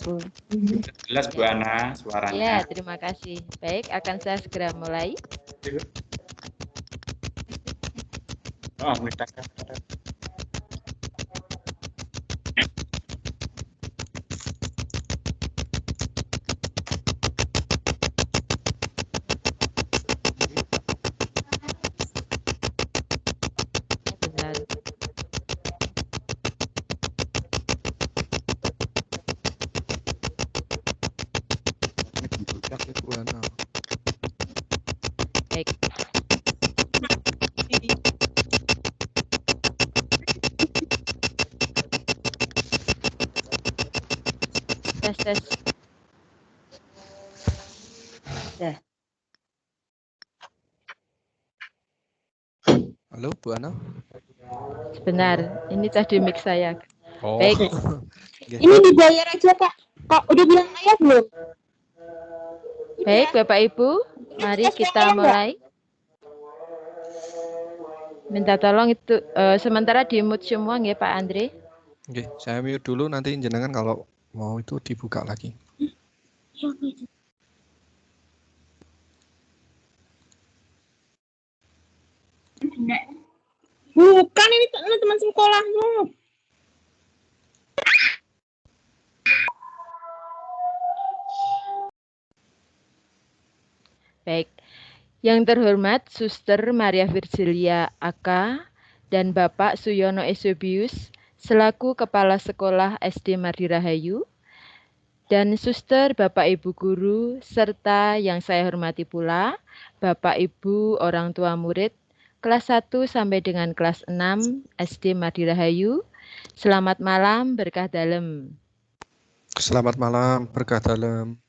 Bu. Jelas Bu Ana suaranya. Ya, terima kasih. Baik, akan saya segera mulai. Oh, kita Benar. Baik. Tes. Dah. Halo Bu Ana. Sebentar, ini tadi mic saya. Oh. Baik. Ini dibayar aja Pak. Kak udah bilang ayah belum? Baik, Bapak Ibu, mari kita mulai. Minta tolong itu sementara di mute semua nggih Pak Andre. Oke, saya mute dulu, nanti jenengan kalau mau itu dibuka lagi. Bukan, ini teman sekolahmu. Baik. Yang terhormat Suster Maria Virgilia AK dan Bapak Suyono Eusebius selaku Kepala Sekolah SD Mardi Rahayu, dan Suster Bapak Ibu Guru, serta yang saya hormati pula Bapak Ibu orang tua murid kelas 1 sampai dengan kelas 6 SD Mardi Rahayu. Selamat malam, berkah dalem. Selamat malam, berkah dalam.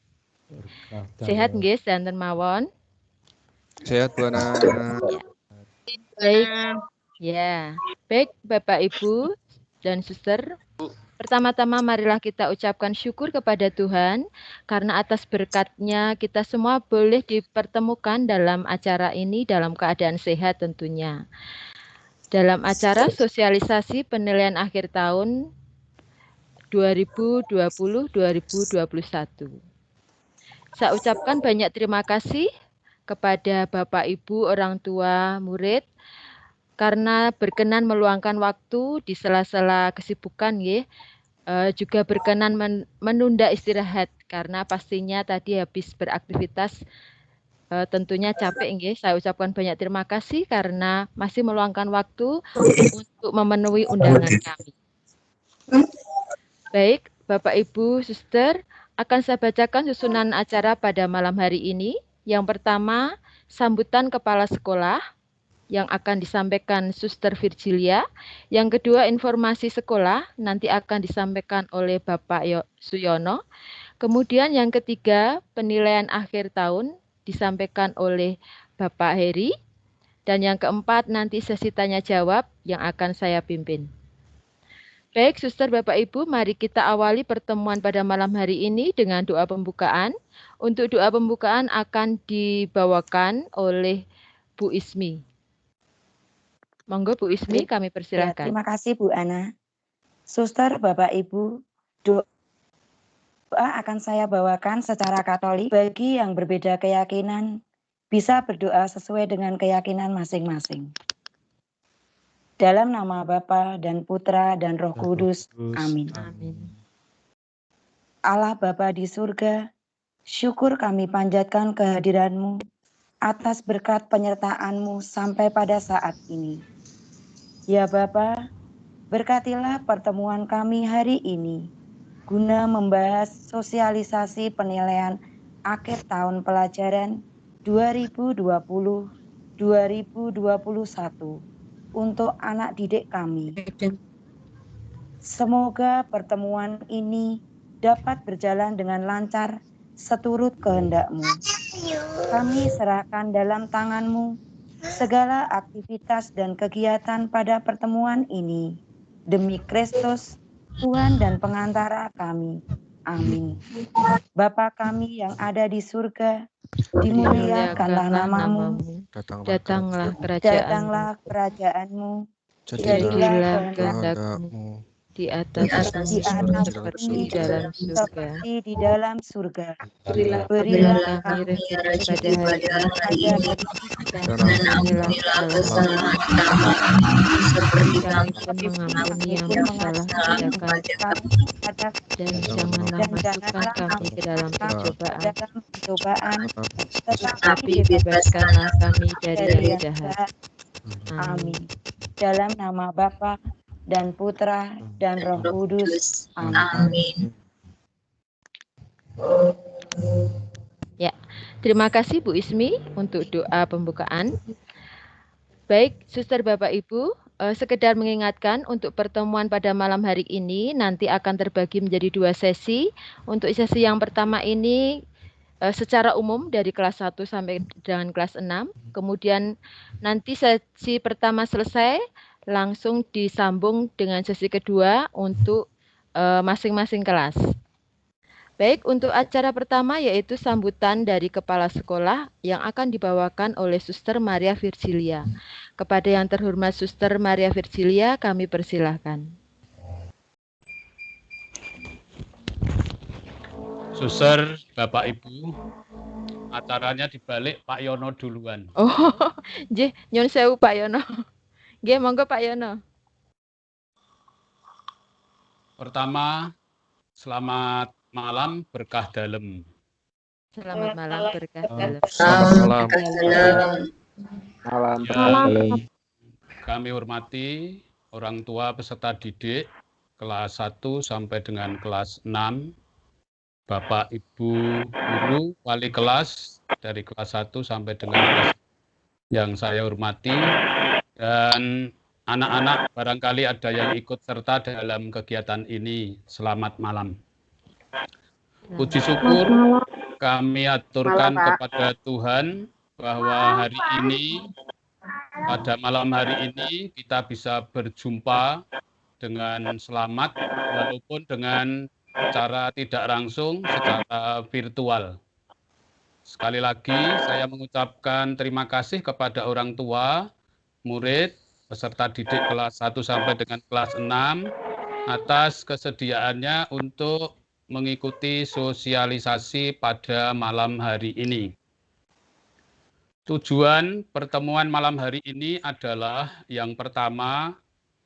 Sehat nggih sedanten mawon? Sehat Bu Ana. Baik. Ya. Baik Bapak Ibu dan Suster. Pertama-tama marilah kita ucapkan syukur kepada Tuhan karena atas berkat-Nya kita semua boleh dipertemukan dalam acara ini dalam keadaan sehat tentunya. Dalam acara sosialisasi penilaian akhir tahun 2020-2021. Saya ucapkan banyak terima kasih kepada Bapak Ibu orang tua murid karena berkenan meluangkan waktu di sela-sela kesibukan juga berkenan menunda istirahat karena pastinya tadi habis beraktivitas tentunya capek nggih. Saya ucapkan banyak terima kasih karena masih meluangkan waktu untuk memenuhi undangan kami. Baik, Bapak Ibu Suster, akan saya bacakan susunan acara pada malam hari ini. Yang pertama, sambutan kepala sekolah yang akan disampaikan Suster Virgilia. Yang kedua, informasi sekolah nanti akan disampaikan oleh Bapak Suyono. Kemudian yang ketiga, penilaian akhir tahun disampaikan oleh Bapak Heri. Dan yang keempat, nanti sesi tanya jawab yang akan saya pimpin. Baik, Suster, Bapak, Ibu, mari kita awali pertemuan pada malam hari ini dengan doa pembukaan. Untuk doa pembukaan akan dibawakan oleh Bu Ismi. Monggo Bu Ismi, kami persilahkan. Ya, terima kasih Bu Ana. Suster, Bapak, Ibu, doa akan saya bawakan secara Katolik. Bagi yang berbeda keyakinan, bisa berdoa sesuai dengan keyakinan masing-masing. Dalam nama Bapa dan Putra dan Roh Kudus. Amin. Amin. Allah Bapa di surga, syukur kami panjatkan kehadiran-Mu atas berkat penyertaan-Mu sampai pada saat ini. Ya Bapa, berkatilah pertemuan kami hari ini guna membahas sosialisasi penilaian akhir tahun pelajaran 2020-2021 untuk anak didik kami. Semoga pertemuan ini dapat berjalan dengan lancar seturut kehendak-Mu. Kami serahkan dalam tangan-Mu segala aktivitas dan kegiatan pada pertemuan ini. Demi Kristus, Tuhan dan pengantara kami. Amin. Bapa kami yang ada di surga, dimuliakanlah nama-Mu. Datanglah Datanglah kerajaan-Mu. Jadilah kehendak-Mu kehendak-Mu di atas di bumi atas seperti bumi di dalam surga. seperti di dalam surga. Berilah Berilah kami kami rezeki pada hari pada ini, hari dan Dan ampunilah kesalahan kami, seperti kami pun mengampuni yang bersalah kepada kami, pada dan janganlah dan masukkan janganlah kami ke dalam kami pencobaan, dalam pencobaan, tetapi tetapi bebaskanlah kami dari dari yang yang jahat. jahat. Amin. Amin. Dalam nama Bapa dan Putra dan Roh Kudus. Amin. Ya, terima kasih Bu Ismi untuk doa pembukaan. Baik, Suster Bapak Ibu, sekedar mengingatkan untuk pertemuan pada malam hari ini nanti akan terbagi menjadi 2 sesi. Untuk sesi yang pertama ini secara umum dari kelas 1 sampai dengan kelas 6. Kemudian nanti sesi pertama selesai, langsung disambung dengan sesi kedua untuk masing-masing kelas. Baik, untuk acara pertama yaitu sambutan dari Kepala Sekolah yang akan dibawakan oleh Suster Maria Virgilia. Kepada yang terhormat Suster Maria Virgilia, kami persilahkan. Suster, Bapak Ibu, acaranya dibalik Pak Yono duluan. Oh, nggih, nyun sewu Pak Yono. Nggih, monggo Pak Yono. Pertama, selamat malam berkah dalem. Selamat malam berkah dalam. Selamat malam. Yang kami hormati orang tua peserta didik kelas 1 sampai dengan kelas 6, Bapak Ibu guru wali kelas dari kelas 1 sampai dengan kelas yang saya hormati, dan anak-anak barangkali ada yang ikut serta dalam kegiatan ini. Selamat malam. Puji syukur kami aturkan kepada Tuhan bahwa hari ini, pada malam hari ini kita bisa berjumpa dengan selamat walaupun dengan cara tidak langsung, secara virtual. Sekali lagi saya mengucapkan terima kasih kepada orang tua, murid, peserta didik kelas 1 sampai dengan kelas 6 atas kesediaannya untuk mengikuti sosialisasi pada malam hari ini. Tujuan pertemuan malam hari ini adalah yang pertama,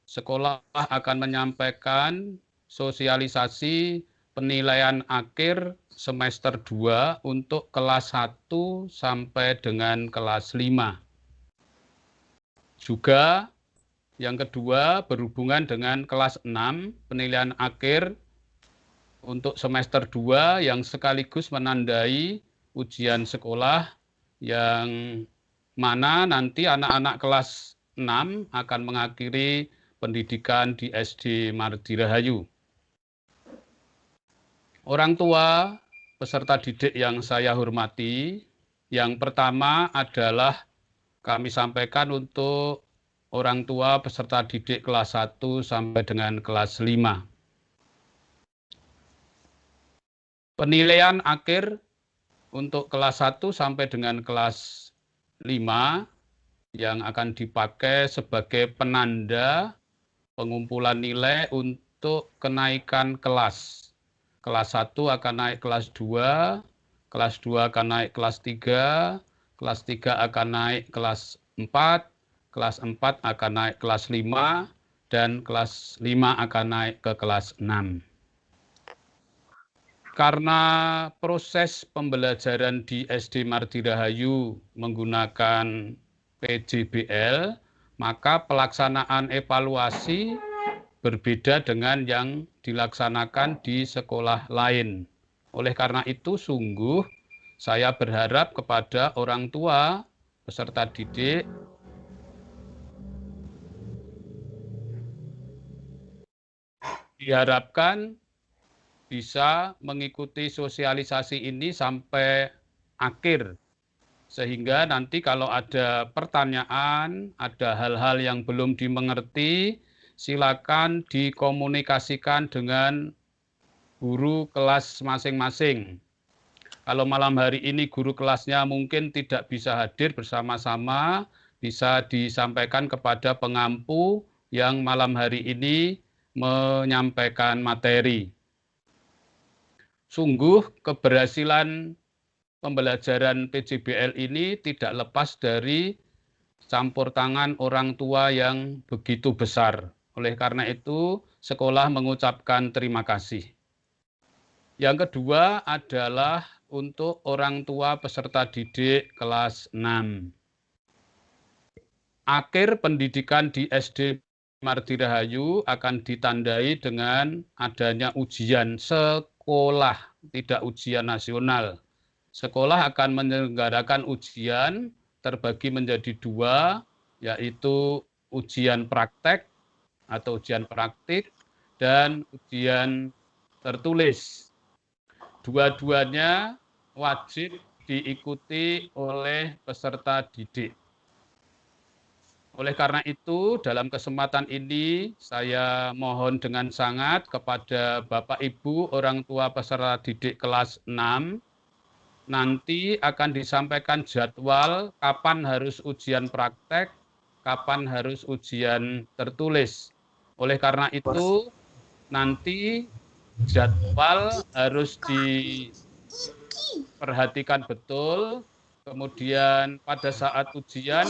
sekolah akan menyampaikan sosialisasi penilaian akhir semester 2 untuk kelas 1 sampai dengan kelas 5. Juga yang kedua berhubungan dengan kelas 6, penilaian akhir untuk semester 2 yang sekaligus menandai ujian sekolah yang mana nanti anak-anak kelas 6 akan mengakhiri pendidikan di SD Mardi Rahayu. Orang tua peserta didik yang saya hormati, yang pertama adalah kami sampaikan untuk orang tua peserta didik kelas 1 sampai dengan kelas 5. Penilaian akhir untuk kelas 1 sampai dengan kelas 5 yang akan dipakai sebagai penanda pengumpulan nilai untuk kenaikan kelas. Kelas 1 akan naik kelas 2, kelas 2 akan naik kelas 3, kelas 3 akan naik kelas 4, kelas 4 akan naik kelas 5, dan kelas 5 akan naik ke kelas 6. Karena proses pembelajaran di SD Mardi Rahayu menggunakan PJBL, maka pelaksanaan evaluasi berbeda dengan yang dilaksanakan di sekolah lain. Oleh karena itu, sungguh saya berharap kepada orang tua peserta didik diharapkan bisa mengikuti sosialisasi ini sampai akhir, sehingga nanti kalau ada pertanyaan, ada hal-hal yang belum dimengerti, silakan dikomunikasikan dengan guru kelas masing-masing. Kalau malam hari ini guru kelasnya mungkin tidak bisa hadir bersama-sama, bisa disampaikan kepada pengampu yang malam hari ini menyampaikan materi. Sungguh keberhasilan pembelajaran PJBL ini tidak lepas dari campur tangan orang tua yang begitu besar. Oleh karena itu, sekolah mengucapkan terima kasih. Yang kedua adalah untuk orang tua peserta didik kelas 6. Akhir pendidikan di SD Mardi Rahayu akan ditandai dengan adanya ujian sekolah, tidak ujian nasional. Sekolah akan menyelenggarakan ujian terbagi menjadi 2, yaitu ujian praktek atau ujian praktik dan ujian tertulis. Dua-duanya wajib diikuti oleh peserta didik. Oleh karena itu, dalam kesempatan ini saya mohon dengan sangat kepada Bapak Ibu orang tua peserta didik kelas 6, nanti akan disampaikan jadwal kapan harus ujian praktek, kapan harus ujian tertulis. Oleh karena itu, nanti jadwal harus diperhatikan betul, kemudian pada saat ujian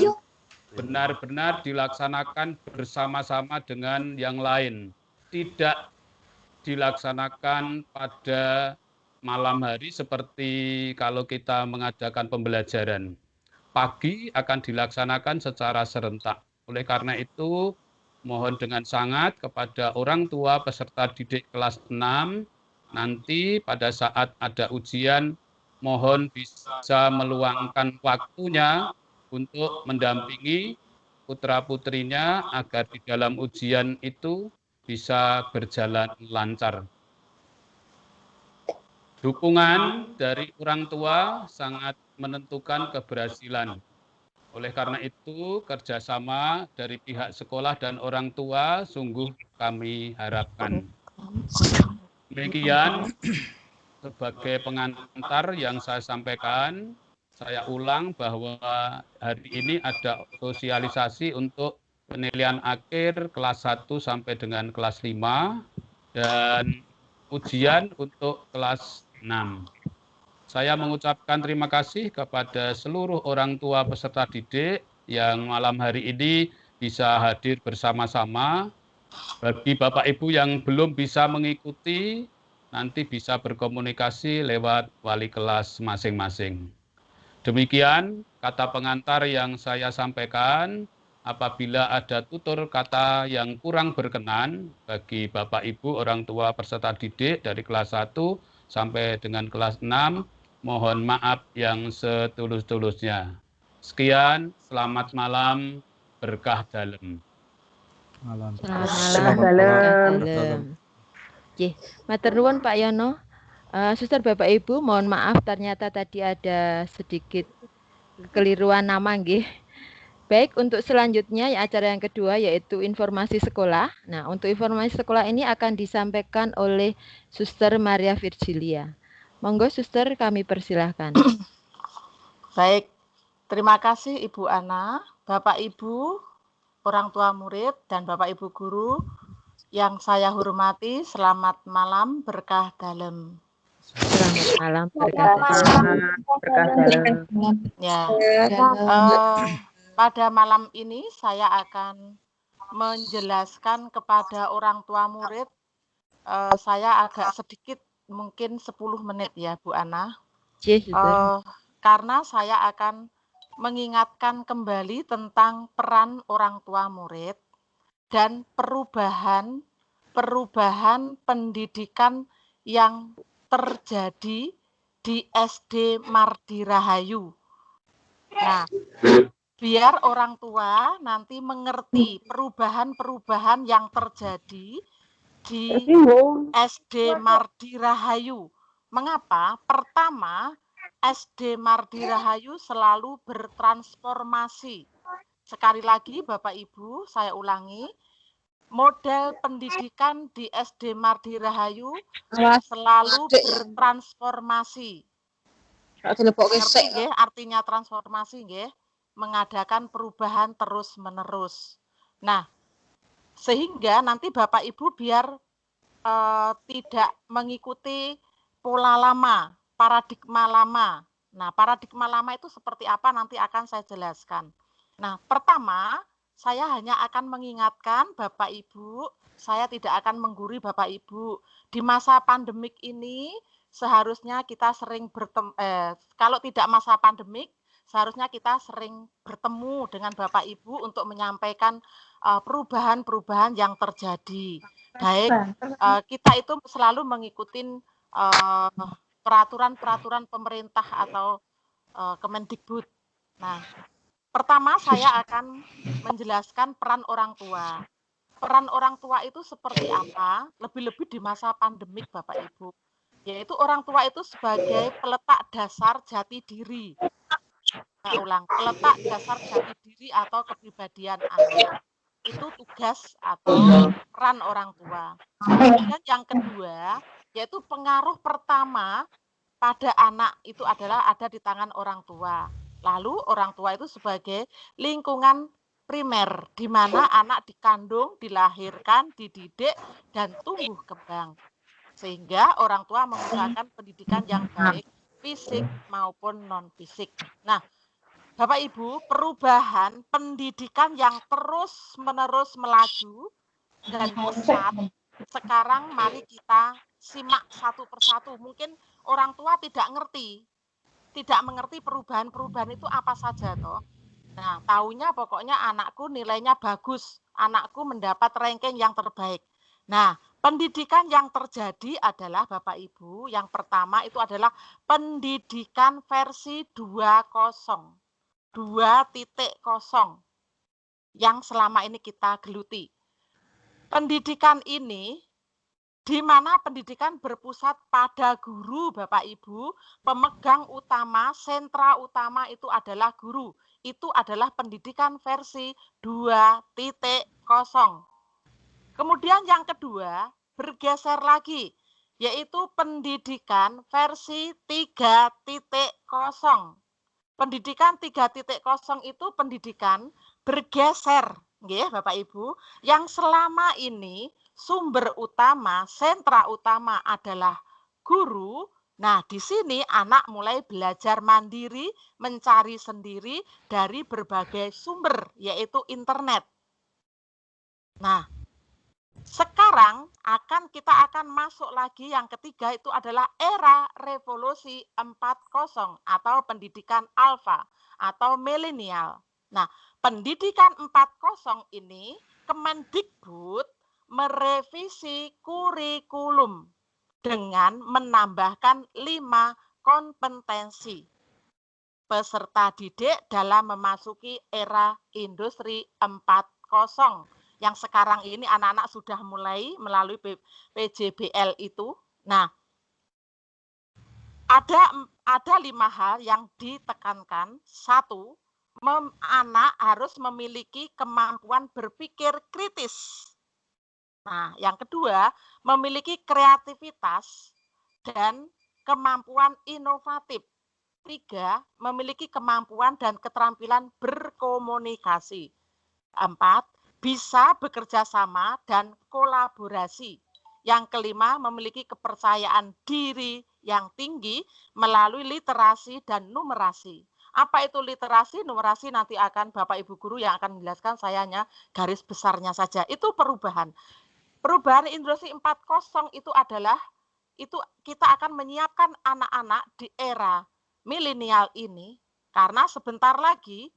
benar-benar dilaksanakan bersama-sama dengan yang lain. Tidak dilaksanakan pada malam hari seperti kalau kita mengadakan pembelajaran. Pagi akan dilaksanakan secara serentak. Oleh karena itu, mohon dengan sangat kepada orang tua peserta didik kelas 6, nanti pada saat ada ujian, mohon bisa meluangkan waktunya untuk mendampingi putra-putrinya agar di dalam ujian itu bisa berjalan lancar. Dukungan dari orang tua sangat menentukan keberhasilan. Oleh karena itu, kerjasama dari pihak sekolah dan orang tua sungguh kami harapkan. Demikian sebagai pengantar yang saya sampaikan, saya ulang bahwa hari ini ada sosialisasi untuk penilaian akhir kelas 1 sampai dengan kelas 5 dan ujian untuk kelas 6. Saya mengucapkan terima kasih kepada seluruh orang tua peserta didik yang malam hari ini bisa hadir bersama-sama. Bagi Bapak Ibu yang belum bisa mengikuti, nanti bisa berkomunikasi lewat wali kelas masing-masing. Demikian kata pengantar yang saya sampaikan. Apabila ada tutur kata yang kurang berkenan bagi Bapak Ibu orang tua peserta didik dari kelas 1 sampai dengan kelas 6, mohon maaf yang setulus-tulusnya. Sekian, selamat malam, berkah dalem. Selamat malam. Oke, matur nuwun Pak Yono. Suster Bapak Ibu, mohon maaf ternyata tadi ada sedikit kekeliruan nama nggih. Baik, untuk selanjutnya acara yang kedua yaitu informasi sekolah. Nah, untuk informasi sekolah ini akan disampaikan oleh Suster Maria Virgilia. Monggo Suster, kami persilahkan. Baik, terima kasih Ibu Ana, Bapak Ibu, orang tua murid, dan Bapak Ibu guru yang saya hormati. Selamat malam, berkah dalem. Selamat malam, berkah dalem. Ya, pada malam ini saya akan menjelaskan kepada orang tua murid. Saya agak sedikit, mungkin 10 menit ya Bu Ana. Karena saya akan mengingatkan kembali tentang peran orang tua murid dan perubahan pendidikan yang terjadi di SD Mardi Rahayu. Nah, biar orang tua nanti mengerti perubahan-perubahan yang terjadi di SD Mardi Rahayu. Mengapa? Pertama, SD Mardi Rahayu selalu bertransformasi. Sekali lagi Bapak Ibu, saya ulangi, model pendidikan di SD Mardi Rahayu selalu bertransformasi. Ngerti nggih artinya transformasi nggih? Mengadakan perubahan terus-menerus. Nah, sehingga nanti Bapak Ibu biar tidak mengikuti pola lama, paradigma lama. Nah, paradigma lama itu seperti apa nanti akan saya jelaskan. Nah, pertama, saya hanya akan mengingatkan Bapak Ibu, saya tidak akan menggurui Bapak Ibu. Di masa pandemik ini seharusnya kita sering kalau tidak masa pandemik, seharusnya kita sering bertemu dengan Bapak Ibu untuk menyampaikan perubahan-perubahan yang terjadi. Baik, kita itu selalu mengikuti peraturan-peraturan pemerintah atau Kemendikbud. Nah, pertama saya akan menjelaskan peran orang tua. Peran orang tua itu seperti apa? Lebih-lebih di masa pandemik, Bapak Ibu. Yaitu orang tua itu sebagai peletak dasar jati diri. Saya ulang, peletak dasar jati diri atau kepribadian anak. Itu tugas atau peran orang tua. Kemudian yang kedua, yaitu pengaruh pertama pada anak itu adalah ada di tangan orang tua. Lalu orang tua itu sebagai lingkungan primer, di mana anak dikandung, dilahirkan, dididik, dan tumbuh kembang. Sehingga orang tua mengusahakan pendidikan yang baik, fisik maupun non-fisik. Nah, Bapak Ibu, perubahan pendidikan yang terus-menerus melaju dan pesat. Sekarang mari kita simak satu persatu. Mungkin orang tua tidak mengerti perubahan-perubahan itu apa saja toh. Nah, taunya pokoknya anakku nilainya bagus, anakku mendapat ranking yang terbaik. Nah, pendidikan yang terjadi adalah Bapak Ibu, yang pertama itu adalah pendidikan versi 2.0 yang selama ini kita geluti. Pendidikan ini di mana pendidikan berpusat pada guru, Bapak Ibu, pemegang utama, sentra utama itu adalah guru. Itu adalah pendidikan versi 2.0. Kemudian yang kedua, bergeser lagi, yaitu pendidikan versi 3.0. Pendidikan 3.0 itu pendidikan bergeser, ya Bapak Ibu, yang selama ini sumber utama, sentra utama adalah guru. Nah, di sini anak mulai belajar mandiri, mencari sendiri dari berbagai sumber, yaitu internet. Nah, sekarang kita akan masuk lagi yang ketiga, itu adalah era revolusi 4.0 atau pendidikan alfa atau milenial. Nah, pendidikan 4.0 ini Kemendikbud merevisi kurikulum dengan menambahkan 5 kompetensi peserta didik dalam memasuki era industri 4.0. Yang sekarang ini anak-anak sudah mulai melalui PJBL itu. Nah, ada 5 hal yang ditekankan. 1, anak harus memiliki kemampuan berpikir kritis. Nah, yang kedua, memiliki kreativitas dan kemampuan inovatif. 3, memiliki kemampuan dan keterampilan berkomunikasi. 4, bisa bekerja sama dan kolaborasi. Yang kelima, memiliki kepercayaan diri yang tinggi melalui literasi dan numerasi. Apa itu literasi, numerasi nanti akan Bapak Ibu Guru yang akan menjelaskan, saya hanya garis besarnya saja. Itu perubahan. Perubahan industri 4.0 itu adalah, itu kita akan menyiapkan anak-anak di era milenial ini, karena sebentar lagi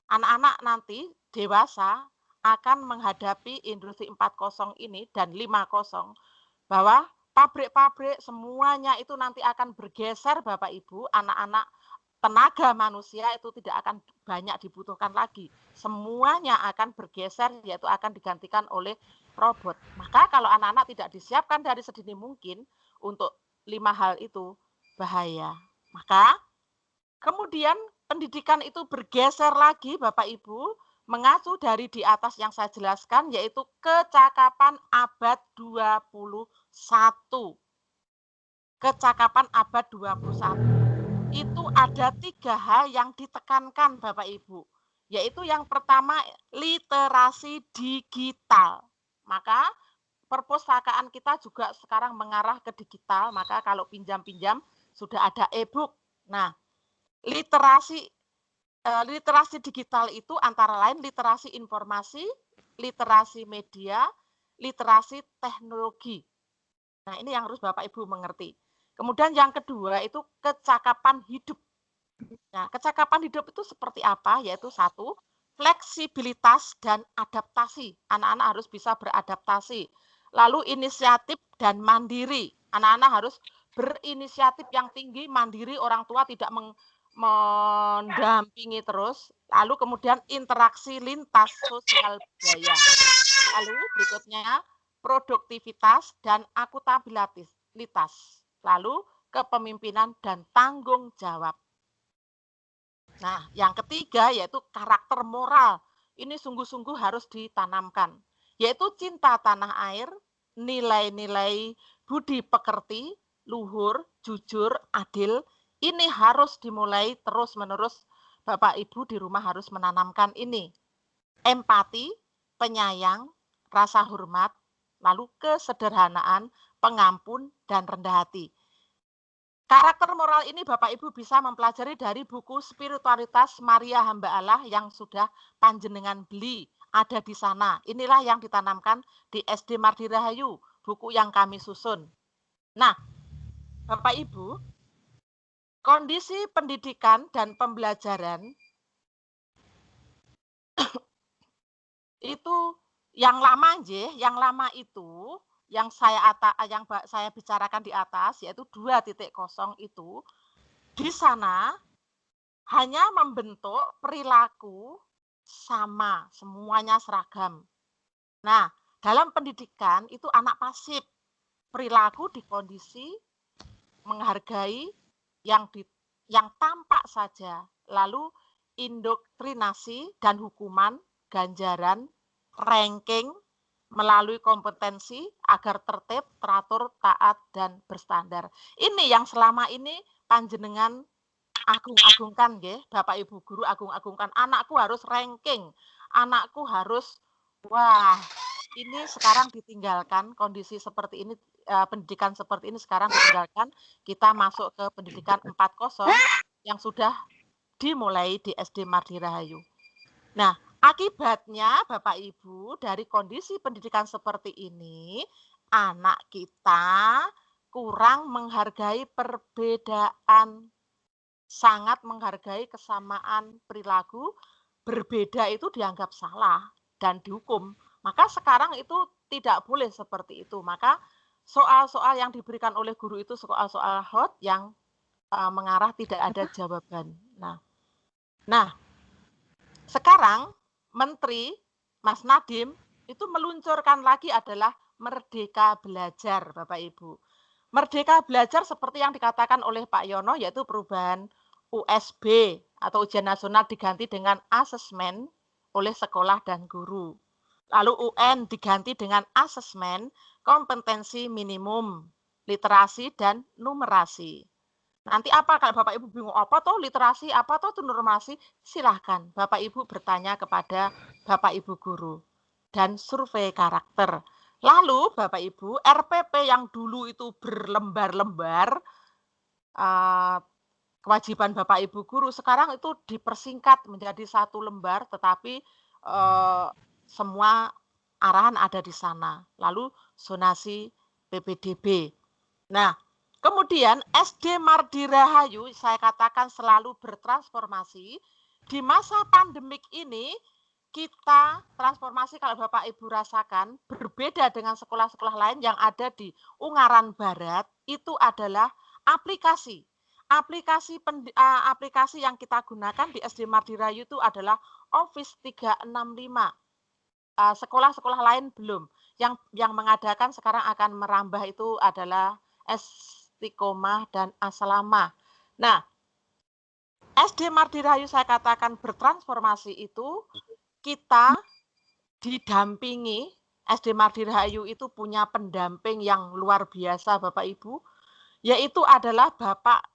anak-anak nanti dewasa akan menghadapi industri 4.0 ini dan 5.0, bahwa pabrik-pabrik semuanya itu nanti akan bergeser Bapak Ibu, anak-anak tenaga manusia itu tidak akan banyak dibutuhkan lagi. Semuanya akan bergeser, yaitu akan digantikan oleh robot. Maka kalau anak-anak tidak disiapkan dari sedini mungkin untuk 5 hal itu, bahaya. Maka kemudian pendidikan itu bergeser lagi Bapak Ibu, mengacu dari di atas yang saya jelaskan, yaitu kecakapan abad 21. Kecakapan abad 21. Itu ada 3 hal yang ditekankan Bapak Ibu, yaitu yang pertama literasi digital. Maka perpustakaan kita juga sekarang mengarah ke digital, maka kalau pinjam-pinjam sudah ada e-book. Nah, literasi digital itu antara lain literasi informasi, literasi media, literasi teknologi. Nah, ini yang harus Bapak Ibu mengerti. Kemudian yang kedua itu kecakapan hidup. Nah, kecakapan hidup itu seperti apa? Yaitu satu, fleksibilitas dan adaptasi. Anak-anak harus bisa beradaptasi. Lalu inisiatif dan mandiri. Anak-anak harus berinisiatif yang tinggi, mandiri, orang tua tidak mendampingi terus. Lalu kemudian interaksi lintas sosial budaya. Lalu berikutnya produktivitas dan akuntabilitas. Lalu kepemimpinan dan tanggung jawab. Nah, yang ketiga yaitu karakter moral. Ini sungguh-sungguh harus ditanamkan, yaitu cinta tanah air, nilai-nilai budi pekerti, luhur, jujur, adil. Ini harus dimulai terus-menerus. Bapak Ibu di rumah harus menanamkan ini. Empati, penyayang, rasa hormat, lalu kesederhanaan, pengampun, dan rendah hati. Karakter moral ini Bapak Ibu bisa mempelajari dari buku Spiritualitas Maria Hamba Allah yang sudah panjenengan beli, ada di sana. Inilah yang ditanamkan di SD Mardi Rahayu, buku yang kami susun. Nah, Bapak Ibu, kondisi pendidikan dan pembelajaran itu yang lama itu yang saya bicarakan di atas yaitu 2.0 itu di sana hanya membentuk perilaku sama, semuanya seragam. Nah, dalam pendidikan itu anak pasif, perilaku di kondisi menghargai yang tampak saja, lalu indoktrinasi dan hukuman, ganjaran, ranking melalui kompetensi agar tertib, teratur, taat, dan berstandar. Ini yang selama ini panjenengan agung-agungkan, nggih, Bapak Ibu guru agung-agungkan. Anakku harus ranking, anakku harus, wah, ini sekarang ditinggalkan kondisi seperti ini, pendidikan seperti ini sekarang ditinggalkan. Kita masuk ke pendidikan 4.0 yang sudah dimulai di SD Mardi Rahayu. Nah, akibatnya Bapak Ibu dari kondisi pendidikan seperti ini, anak kita kurang menghargai perbedaan, sangat menghargai kesamaan perilaku, berbeda itu dianggap salah dan dihukum. Maka sekarang itu tidak boleh seperti itu. Maka soal-soal yang diberikan oleh guru itu soal-soal hot yang mengarah tidak ada jawaban. Nah, sekarang Menteri Mas Nadiem itu meluncurkan lagi adalah Merdeka Belajar, Bapak Ibu. Merdeka Belajar seperti yang dikatakan oleh Pak Yono, yaitu perubahan USB atau ujian nasional diganti dengan asesmen oleh sekolah dan guru. Lalu UN diganti dengan asesmen kompetensi minimum, literasi dan numerasi. Nanti apa kalau Bapak Ibu bingung apa toh literasi, apa toh numerasi, silahkan Bapak Ibu bertanya kepada Bapak Ibu guru dan survei karakter. Lalu Bapak Ibu RPP yang dulu itu berlembar-lembar kewajiban Bapak Ibu guru sekarang itu dipersingkat menjadi 1 lembar, tetapi semua arahan ada di sana. Lalu zonasi PPDB. Nah, kemudian SD Mardi Rahayu saya katakan selalu bertransformasi. Di masa pandemik ini kita transformasi kalau Bapak Ibu rasakan berbeda dengan sekolah-sekolah lain yang ada di Ungaran Barat, itu adalah aplikasi. Aplikasi yang kita gunakan di SD Mardi Rahayu itu adalah Office 365. Sekolah-sekolah lain belum. Yang mengadakan sekarang akan merambah itu adalah Istiqomah dan Asalama. Nah, SD Mardi Rahayu saya katakan bertransformasi itu kita didampingi. SD Mardi Rahayu itu punya pendamping yang luar biasa Bapak Ibu, yaitu adalah Bapak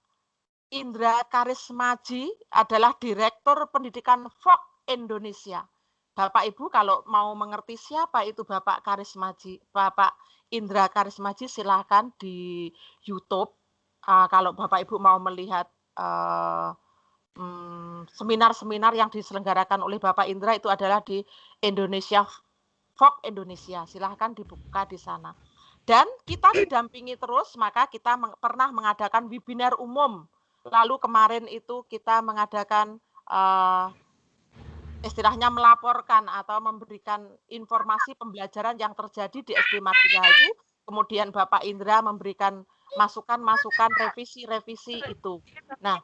Indra Karismaji, adalah Direktur Pendidikan VOK Indonesia. Bapak Ibu kalau mau mengerti siapa itu Bapak Karismaji, Bapak Indra Karismaji, silahkan di YouTube. Kalau Bapak Ibu mau melihat seminar-seminar yang diselenggarakan oleh Bapak Indra itu adalah di Indonesia Folk Indonesia. Silahkan dibuka di sana. Dan kita didampingi terus, maka kita pernah mengadakan webinar umum. Lalu kemarin itu kita mengadakan istilahnya melaporkan atau memberikan informasi pembelajaran yang terjadi di SD Marti Rahayu. Kemudian Bapak Indra memberikan masukan-masukan, revisi-revisi itu. Nah,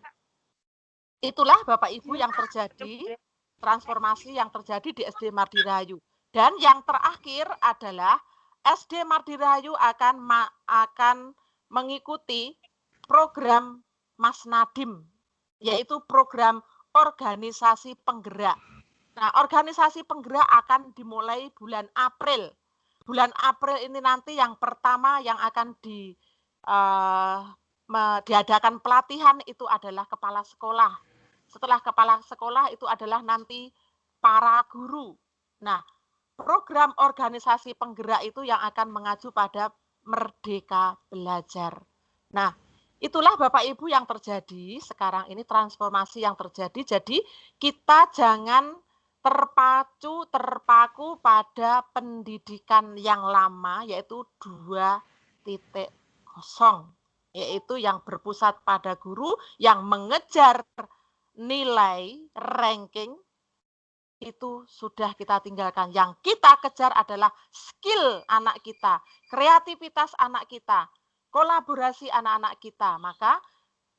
itulah Bapak Ibu yang terjadi, transformasi yang terjadi di SD Marti Rahayu. Dan yang terakhir adalah SD Marti Rahayu akan mengikuti program Mas Nadiem, yaitu program organisasi penggerak. Nah, organisasi penggerak akan dimulai bulan April. Bulan April ini nanti yang pertama yang akan diadakan pelatihan itu adalah kepala sekolah. Setelah kepala sekolah itu adalah nanti para guru. Nah, program organisasi penggerak itu yang akan mengacu pada Merdeka Belajar. Nah, itulah Bapak Ibu yang terjadi sekarang ini, transformasi yang terjadi. Jadi kita jangan terpaku pada pendidikan yang lama, yaitu 2.0, yaitu yang berpusat pada guru yang mengejar nilai ranking. Itu sudah kita tinggalkan. Yang kita kejar adalah skill anak kita, kreativitas anak kita, kolaborasi anak-anak kita. Maka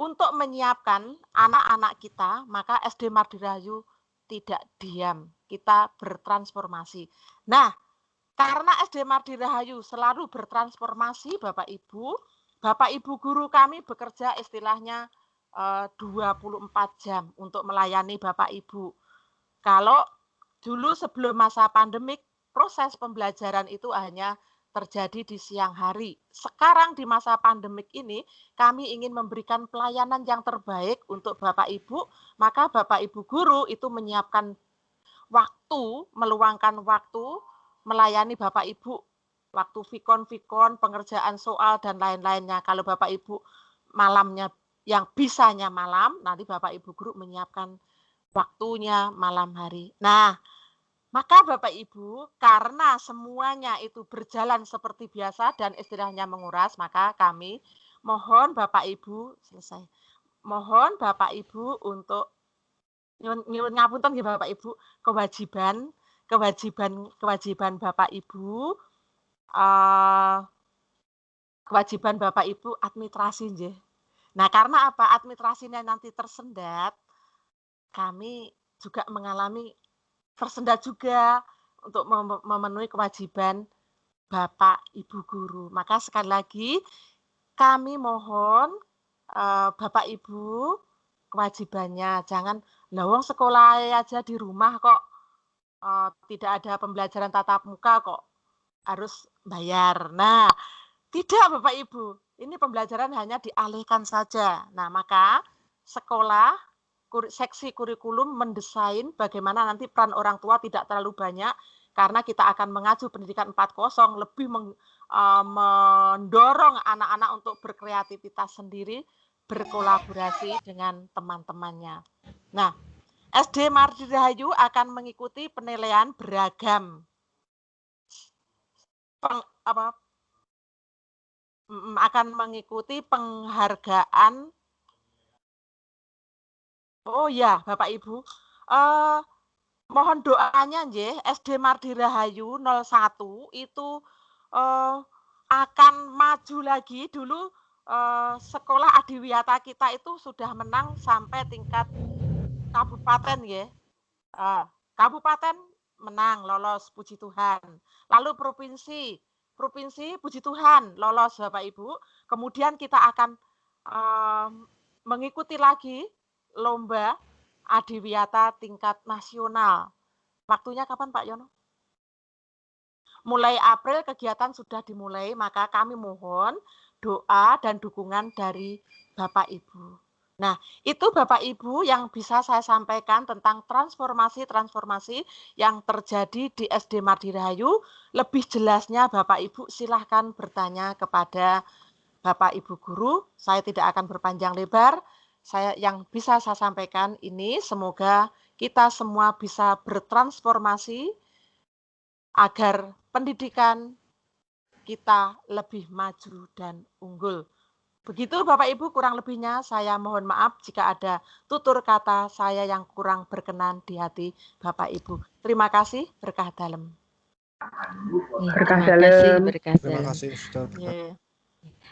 untuk menyiapkan anak-anak kita, maka SD Marti Rahayu tidak diam, kita bertransformasi. Nah, karena SD Marti Rahayu selalu bertransformasi, Bapak Ibu guru kami bekerja istilahnya 24 jam untuk melayani Bapak Ibu. Kalau dulu sebelum masa pandemik, proses pembelajaran itu hanya terjadi di siang hari. Sekarang di masa pandemik ini, kami ingin memberikan pelayanan yang terbaik untuk Bapak Ibu, maka Bapak Ibu guru itu menyiapkan waktu, meluangkan waktu, melayani Bapak Ibu, waktu vikon, pengerjaan soal, dan lain-lainnya. Kalau Bapak Ibu malamnya, yang bisanya malam, nanti Bapak Ibu guru menyiapkan waktunya malam hari. Nah, maka Bapak Ibu, karena semuanya itu berjalan seperti biasa dan istilahnya menguras, maka kami mohon Bapak Ibu, mohon Bapak Ibu untuk nyuwun ngapunten nggih Bapak Ibu, kewajiban Bapak Ibu, kewajiban Bapak Ibu administrasi nggih. Nah, karena apa? Administrasinya nanti tersendat, kami juga mengalami tersendat juga untuk memenuhi kewajiban Bapak Ibu guru. Maka sekali lagi kami mohon Bapak Ibu kewajibannya jangan lawang sekolah aja di rumah kok tidak ada pembelajaran tatap muka kok harus bayar. Nah, tidak Bapak Ibu, ini pembelajaran hanya dialihkan saja. Nah, maka sekolah seksi kurikulum mendesain bagaimana nanti peran orang tua tidak terlalu banyak karena kita akan mengacu pendidikan 4.0 lebih mendorong anak-anak untuk berkreativitas sendiri, berkolaborasi dengan teman-temannya. Nah, SD Marti Rahayu akan mengikuti penilaian beragam. Akan mengikuti penghargaan. Oh ya, Bapak Ibu, mohon doanya nggih, SD Marti Rahayu 01 itu akan maju lagi. Dulu sekolah adiwiyata kita itu sudah menang sampai tingkat kabupaten nggih. Kabupaten menang, lolos, puji Tuhan. Lalu provinsi puji Tuhan, lolos Bapak Ibu. Kemudian kita akan mengikuti lagi lomba adiwiyata tingkat nasional. Waktunya kapan Pak Yono? Mulai April kegiatan sudah dimulai, maka kami mohon doa dan dukungan dari Bapak Ibu. Nah, itu Bapak Ibu yang bisa saya sampaikan tentang transformasi-transformasi yang terjadi di SD Madirahayu. Lebih jelasnya Bapak Ibu silahkan bertanya kepada Bapak Ibu guru. Saya tidak akan berpanjang lebar. Yang bisa saya sampaikan ini semoga kita semua bisa bertransformasi agar pendidikan kita lebih maju dan unggul. Begitu Bapak Ibu, kurang lebihnya saya mohon maaf jika ada tutur kata saya yang kurang berkenan di hati Bapak Ibu. Terima kasih, berkah dalam. Terima kasih, berkah Terima dalam. kasih, Suster. Yeah.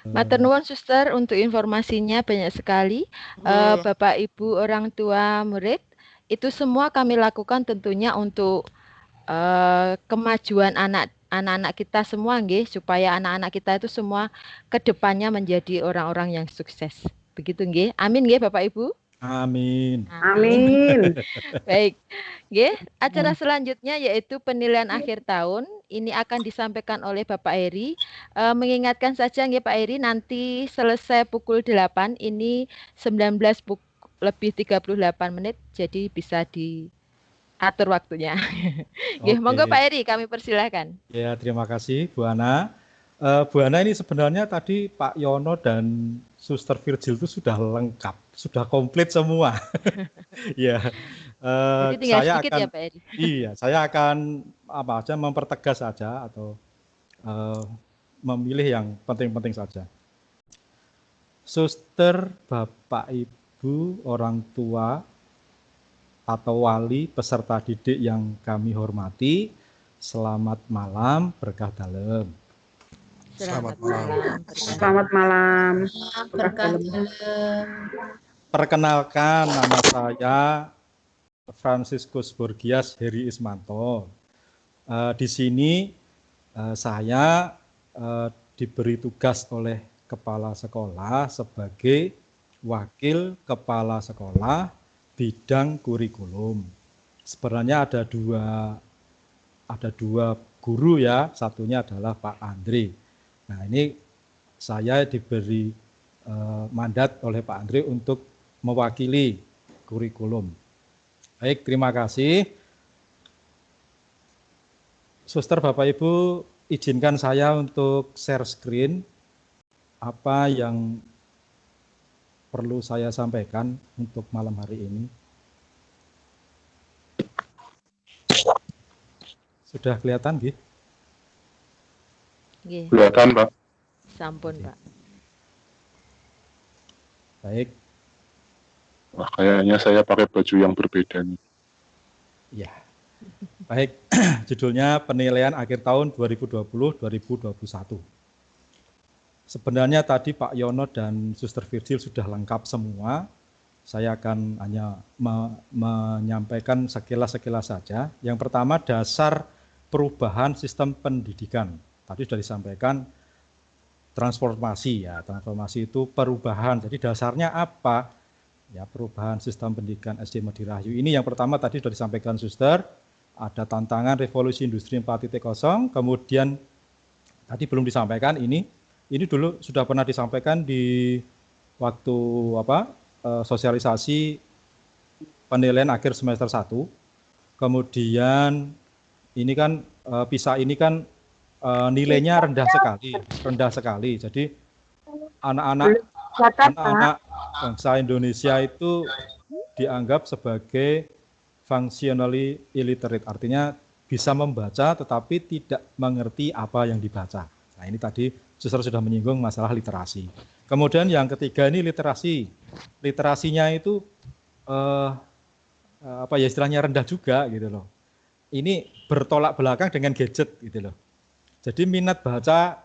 Matur nuwun Suster untuk informasinya banyak sekali. Yeah. Bapak Ibu orang tua murid, itu semua kami lakukan tentunya untuk kemajuan anak-anak kita semua nggih, supaya anak-anak kita itu semua kedepannya menjadi orang-orang yang sukses. Begitu nggih. Amin nggih Bapak Ibu. Amin. Amin. Baik. Nggih, acara selanjutnya yaitu penilaian akhir tahun. Ini akan disampaikan oleh Bapak Heri. Mengingatkan saja nggih Pak Heri, nanti selesai pukul 8, ini 19:38, jadi bisa diatur waktunya. Nggih, monggo Pak Heri, kami persilahkan. Ya, terima kasih Bu Ana. Bu Ana, ini sebenarnya tadi Pak Yono dan Suster Virgil itu sudah lengkap, sudah komplit semua. Ya, Jadi tinggal saya sedikit akan, ya Pak Heri. iya, saya akan mempertegas saja atau memilih yang penting-penting saja. Suster, Bapak, Ibu, orang tua, atau wali peserta didik yang kami hormati, selamat malam, berkah dalam. Selamat malam. Selamat malam. Berkah Perkenalkan, nama saya Franciscus Borgias Heri Ismanto. Di sini saya diberi tugas oleh kepala sekolah sebagai wakil kepala sekolah bidang kurikulum. Sebenarnya ada dua guru ya, satunya adalah Pak Andre. Nah, ini saya diberi mandat oleh Pak Andre untuk mewakili kurikulum. Baik, terima kasih. Suster, Bapak Ibu, izinkan saya untuk share screen apa yang perlu saya sampaikan untuk malam hari ini. Sudah kelihatan, Gih? Kelihatan, Pak. Sampun, Pak. Baik. Wah, kayaknya saya pakai baju yang berbeda nih. Ya. Baik, judulnya penilaian akhir tahun 2020-2021. Sebenarnya tadi Pak Yono dan Suster Virgil sudah lengkap semua. Saya akan hanya menyampaikan sekilas-sekilas saja. Yang pertama, dasar perubahan sistem pendidikan. Tadi sudah disampaikan transformasi ya. Transformasi itu perubahan. Jadi dasarnya apa? Ya, perubahan sistem pendidikan SD Madirahayu. Ini yang pertama tadi sudah disampaikan Suster. Ada tantangan revolusi industri 4.0. Kemudian tadi belum disampaikan ini dulu sudah pernah disampaikan di waktu sosialisasi penilaian akhir semester 1. Kemudian ini kan PISA ini kan nilainya rendah sekali. Jadi anak-anak bangsa Indonesia itu dianggap sebagai functionally illiterate, artinya bisa membaca tetapi tidak mengerti apa yang dibaca. Nah, ini tadi Suster sudah menyinggung masalah literasi. Kemudian yang ketiga ini literasi. Literasinya itu istilahnya rendah juga gitu loh. Ini bertolak belakang dengan gadget gitu loh. Jadi minat baca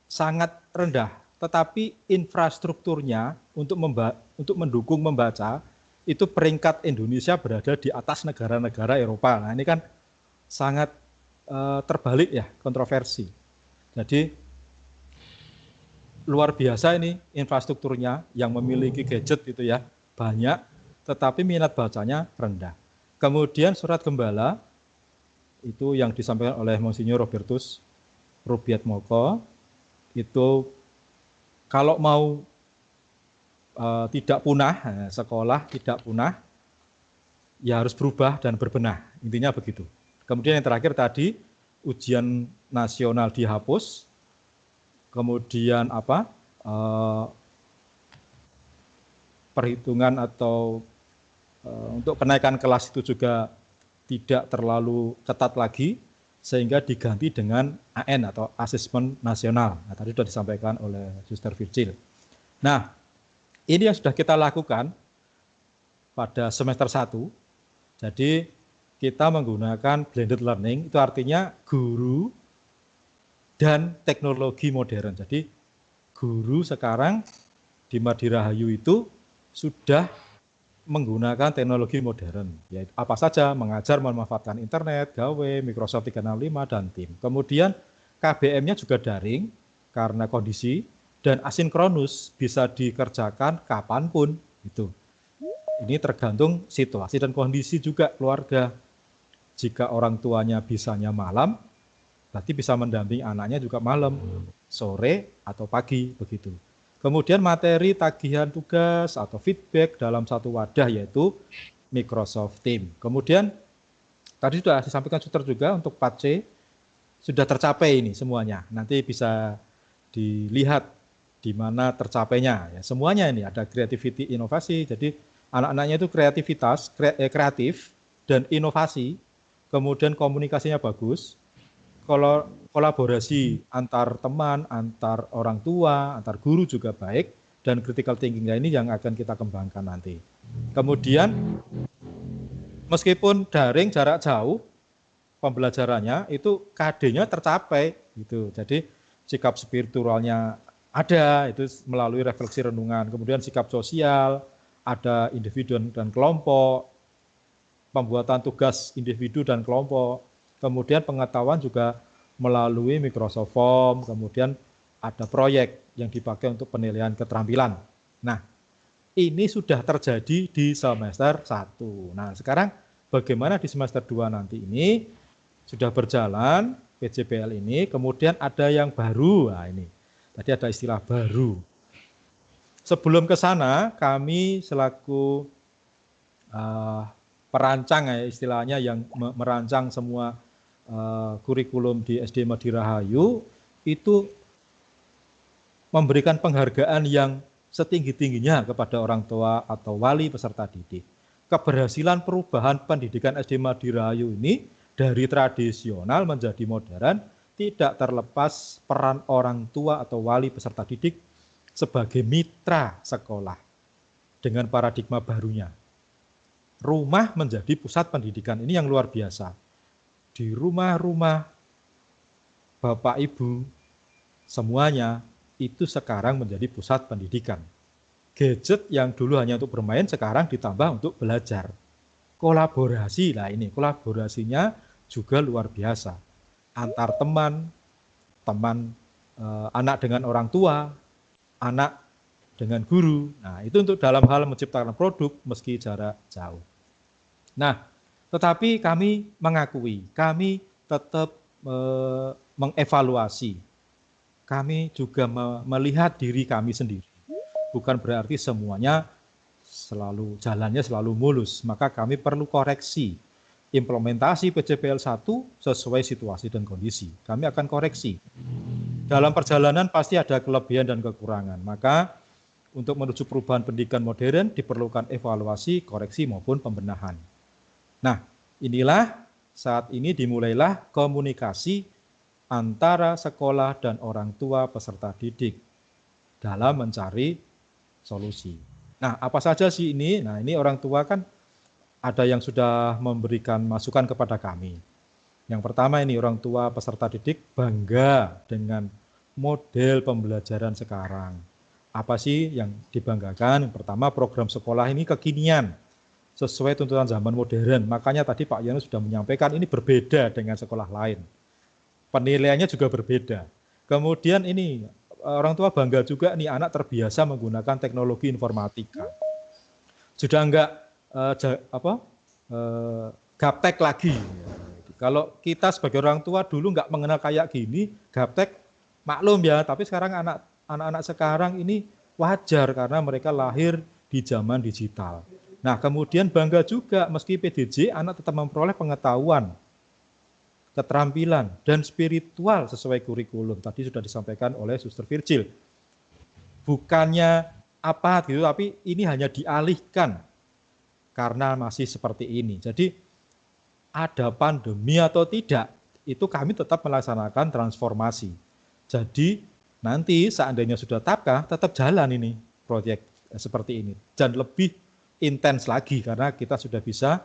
sangat rendah, tetapi infrastrukturnya untuk mendukung membaca itu peringkat Indonesia berada di atas negara-negara Eropa. Nah, ini kan sangat terbalik ya, kontroversi. Jadi luar biasa ini infrastrukturnya yang memiliki gadget itu ya banyak, tetapi minat bacanya rendah. Kemudian surat gembala itu yang disampaikan oleh Monsinyur Robertus Rubiatmoko itu kalau mau tidak punah, sekolah tidak punah, ya harus berubah dan berbenah. Intinya begitu. Kemudian yang terakhir tadi, ujian nasional dihapus, kemudian perhitungan atau untuk kenaikan kelas itu juga tidak terlalu ketat lagi, sehingga diganti dengan AN atau asesmen nasional. Nah, tadi sudah disampaikan oleh Suster Virgil. Nah, ini yang sudah kita lakukan pada semester 1. Jadi kita menggunakan blended learning, itu artinya guru dan teknologi modern. Jadi guru sekarang di Madirahayu itu sudah menggunakan teknologi modern, yaitu apa saja, mengajar memanfaatkan internet, gawe, Microsoft 365, dan tim. Kemudian KBM-nya juga daring karena kondisi, dan asinkronus bisa dikerjakan kapanpun. Gitu. Ini tergantung situasi dan kondisi juga keluarga. Jika orang tuanya bisanya malam, berarti bisa mendampingi anaknya juga malam, sore, atau pagi, begitu. Kemudian materi tagihan tugas atau feedback dalam satu wadah yaitu Microsoft Teams. Kemudian tadi sudah disampaikan Suster juga untuk part C sudah tercapai ini semuanya. Nanti bisa dilihat di mana tercapainya. Ya, semuanya ini ada creativity, inovasi. Jadi anak-anaknya itu kreatif dan inovasi. Kemudian komunikasinya bagus. Kolaborasi antar teman, antar orang tua, antar guru juga baik, dan critical thinking-nya ini yang akan kita kembangkan nanti. Kemudian meskipun daring jarak jauh pembelajarannya itu KD-nya tercapai gitu. Jadi sikap spiritualnya ada, itu melalui refleksi renungan. Kemudian sikap sosial, ada individu dan kelompok, pembuatan tugas individu dan kelompok. Kemudian pengetahuan juga melalui Microsoft Form, kemudian ada proyek yang dipakai untuk penilaian keterampilan. Nah, ini sudah terjadi di semester 1. Nah, sekarang bagaimana di semester 2 nanti ini? Sudah berjalan PJBL ini, kemudian ada yang baru. Nah, ini tadi ada istilah baru. Sebelum ke sana, kami selaku perancang ya istilahnya yang merancang semua kurikulum di SD Madirahayu itu memberikan penghargaan yang setinggi-tingginya kepada orang tua atau wali peserta didik. Keberhasilan perubahan pendidikan SD Madirahayu ini dari tradisional menjadi modern tidak terlepas peran orang tua atau wali peserta didik sebagai mitra sekolah dengan paradigma barunya. Rumah menjadi pusat pendidikan, ini yang luar biasa. Di rumah-rumah Bapak Ibu semuanya itu sekarang menjadi pusat pendidikan. Gadget yang dulu hanya untuk bermain sekarang ditambah untuk belajar. Kolaborasi, nah ini kolaborasinya juga luar biasa. Antar teman, anak dengan orang tua, anak dengan guru. Nah, itu untuk dalam hal menciptakan produk meski jarak jauh. Nah, tetapi kami mengakui, kami tetap mengevaluasi. Kami juga melihat diri kami sendiri. Bukan berarti semuanya jalannya selalu mulus. Maka kami perlu koreksi. Implementasi PJBL 1 sesuai situasi dan kondisi. Kami akan koreksi. Dalam perjalanan pasti ada kelebihan dan kekurangan. Maka untuk menuju perubahan pendidikan modern diperlukan evaluasi, koreksi maupun pembenahan. Nah, inilah saat ini dimulailah komunikasi antara sekolah dan orang tua peserta didik dalam mencari solusi. Nah, apa saja sih ini? Nah, ini orang tua kan ada yang sudah memberikan masukan kepada kami. Yang pertama ini orang tua peserta didik bangga dengan model pembelajaran sekarang. Apa sih yang dibanggakan? Yang pertama program sekolah ini kekinian, sesuai tuntutan zaman modern. Makanya tadi Pak Yono sudah menyampaikan ini berbeda dengan sekolah lain. Penilaiannya juga berbeda. Kemudian ini orang tua bangga juga nih anak terbiasa menggunakan teknologi informatika. Sudah enggak gaptek lagi. Kalau kita sebagai orang tua dulu enggak mengenal kayak gini, gaptek maklum ya, tapi sekarang anak-anak sekarang ini wajar karena mereka lahir di zaman digital. Nah, kemudian bangga juga meski PDJ anak tetap memperoleh pengetahuan, keterampilan, dan spiritual sesuai kurikulum. Tadi sudah disampaikan oleh Suster Virgil. Bukannya apa gitu, tapi ini hanya dialihkan karena masih seperti ini. Jadi ada pandemi atau tidak, itu kami tetap melaksanakan transformasi. Jadi nanti seandainya sudah tapkah, tetap jalan ini proyek seperti ini. Dan lebih intens lagi karena kita sudah bisa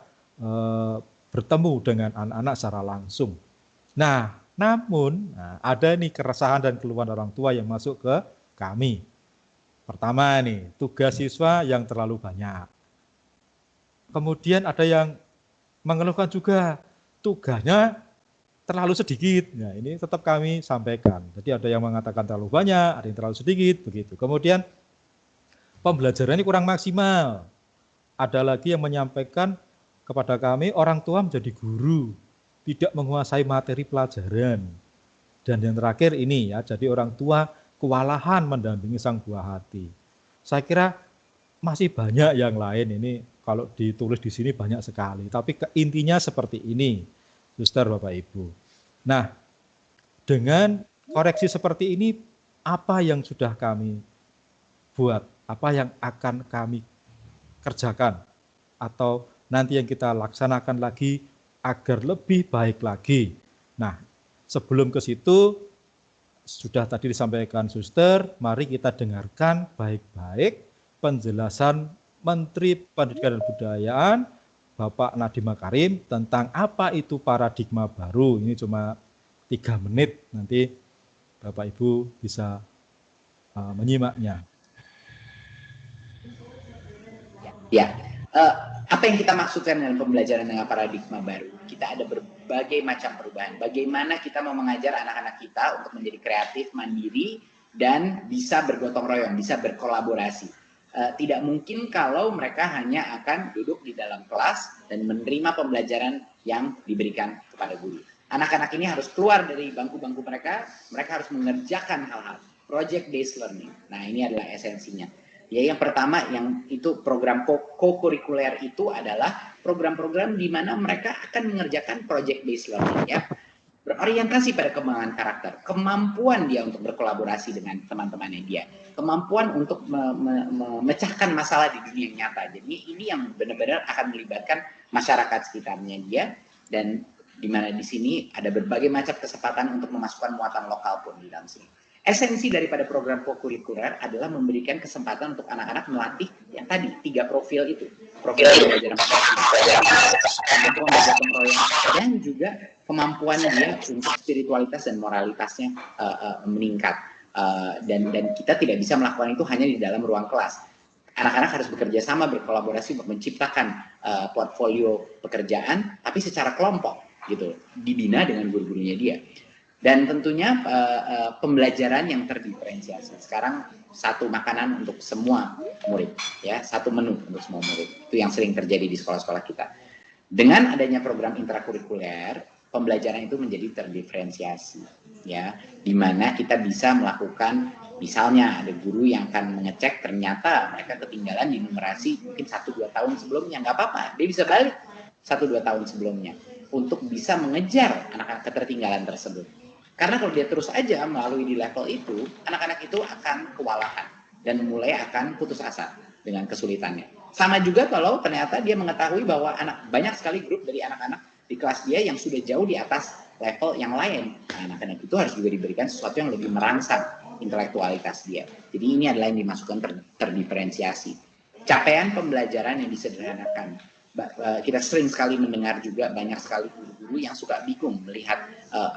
bertemu dengan anak-anak secara langsung. Nah, namun ada nih keresahan dan keluhan orang tua yang masuk ke kami. Pertama nih, tugas siswa yang terlalu banyak. Kemudian ada yang mengeluhkan juga tugasnya terlalu sedikit. Nah, ini tetap kami sampaikan. Jadi ada yang mengatakan terlalu banyak, ada yang terlalu sedikit, begitu. Kemudian pembelajaran ini kurang maksimal. Ada lagi yang menyampaikan kepada kami, orang tua menjadi guru, tidak menguasai materi pelajaran. Dan yang terakhir ini ya, jadi orang tua kewalahan mendampingi sang buah hati. Saya kira masih banyak yang lain, ini kalau ditulis di sini banyak sekali. Tapi intinya seperti ini, Suster, Bapak, Ibu. Nah, dengan koreksi seperti ini, apa yang sudah kami buat, apa yang akan kami kerjakan, atau nanti yang kita laksanakan lagi agar lebih baik lagi. Nah, sebelum ke situ, sudah tadi disampaikan Suster, mari kita dengarkan baik-baik penjelasan Menteri Pendidikan dan Kebudayaan, Bapak Nadiem Makarim, tentang apa itu paradigma baru. Ini cuma 3 menit, nanti Bapak Ibu bisa menyimaknya. Ya, apa yang kita maksudkan dengan pembelajaran dengan paradigma baru? Kita ada berbagai macam perubahan. Bagaimana kita mau mengajar anak-anak kita untuk menjadi kreatif, mandiri, dan bisa bergotong royong, bisa berkolaborasi. Tidak mungkin kalau mereka hanya akan duduk di dalam kelas dan menerima pembelajaran yang diberikan kepada guru. Anak-anak ini harus keluar dari bangku-bangku mereka harus mengerjakan hal-hal. Project based learning. Nah, ini adalah esensinya. Ya, yang pertama, yang itu program co-kurikuler itu adalah program-program di mana mereka akan mengerjakan project based learning, ya, berorientasi pada kembangan karakter, kemampuan dia untuk berkolaborasi dengan teman-temannya dia, kemampuan untuk memecahkan masalah di dunia nyata. Jadi ini yang benar-benar akan melibatkan masyarakat sekitarnya dia, dan di mana di sini ada berbagai macam kesempatan untuk memasukkan muatan lokal pun di dalam sini. Esensi daripada program co-kurikuler adalah memberikan kesempatan untuk anak-anak melatih yang tadi 3 profil itu, profil pembelajaran dan juga kemampuan dia untuk spiritualitas dan moralitasnya meningkat, dan kita tidak bisa melakukan itu hanya di dalam ruang kelas. Anak-anak harus bekerja sama, berkolaborasi untuk menciptakan portfolio pekerjaan, tapi secara kelompok gitu, dibina dengan guru-gurunya dia. Dan tentunya pembelajaran yang terdiferensiasi. Sekarang satu makanan untuk semua murid, ya, satu menu untuk semua murid. Itu yang sering terjadi di sekolah-sekolah kita. Dengan adanya program intrakurikuler, pembelajaran itu menjadi terdiferensiasi, ya, di mana kita bisa melakukan, misalnya ada guru yang akan mengecek ternyata mereka ketinggalan di numerasi mungkin 1-2 tahun sebelumnya, nggak apa-apa, dia bisa balik 1-2 tahun sebelumnya untuk bisa mengejar anak-anak ketertinggalan tersebut. Karena kalau dia terus aja melalui di level itu, anak-anak itu akan kewalahan dan mulai akan putus asa dengan kesulitannya. Sama juga kalau ternyata dia mengetahui bahwa banyak sekali grup dari anak-anak di kelas dia yang sudah jauh di atas level yang lain. Nah, anak-anak itu harus juga diberikan sesuatu yang lebih merangsang intelektualitas dia. Jadi ini adalah yang dimasukkan terdiferensiasi. Capaian pembelajaran yang disederhanakan. Kita sering sekali mendengar juga banyak sekali guru-guru yang suka bingung melihat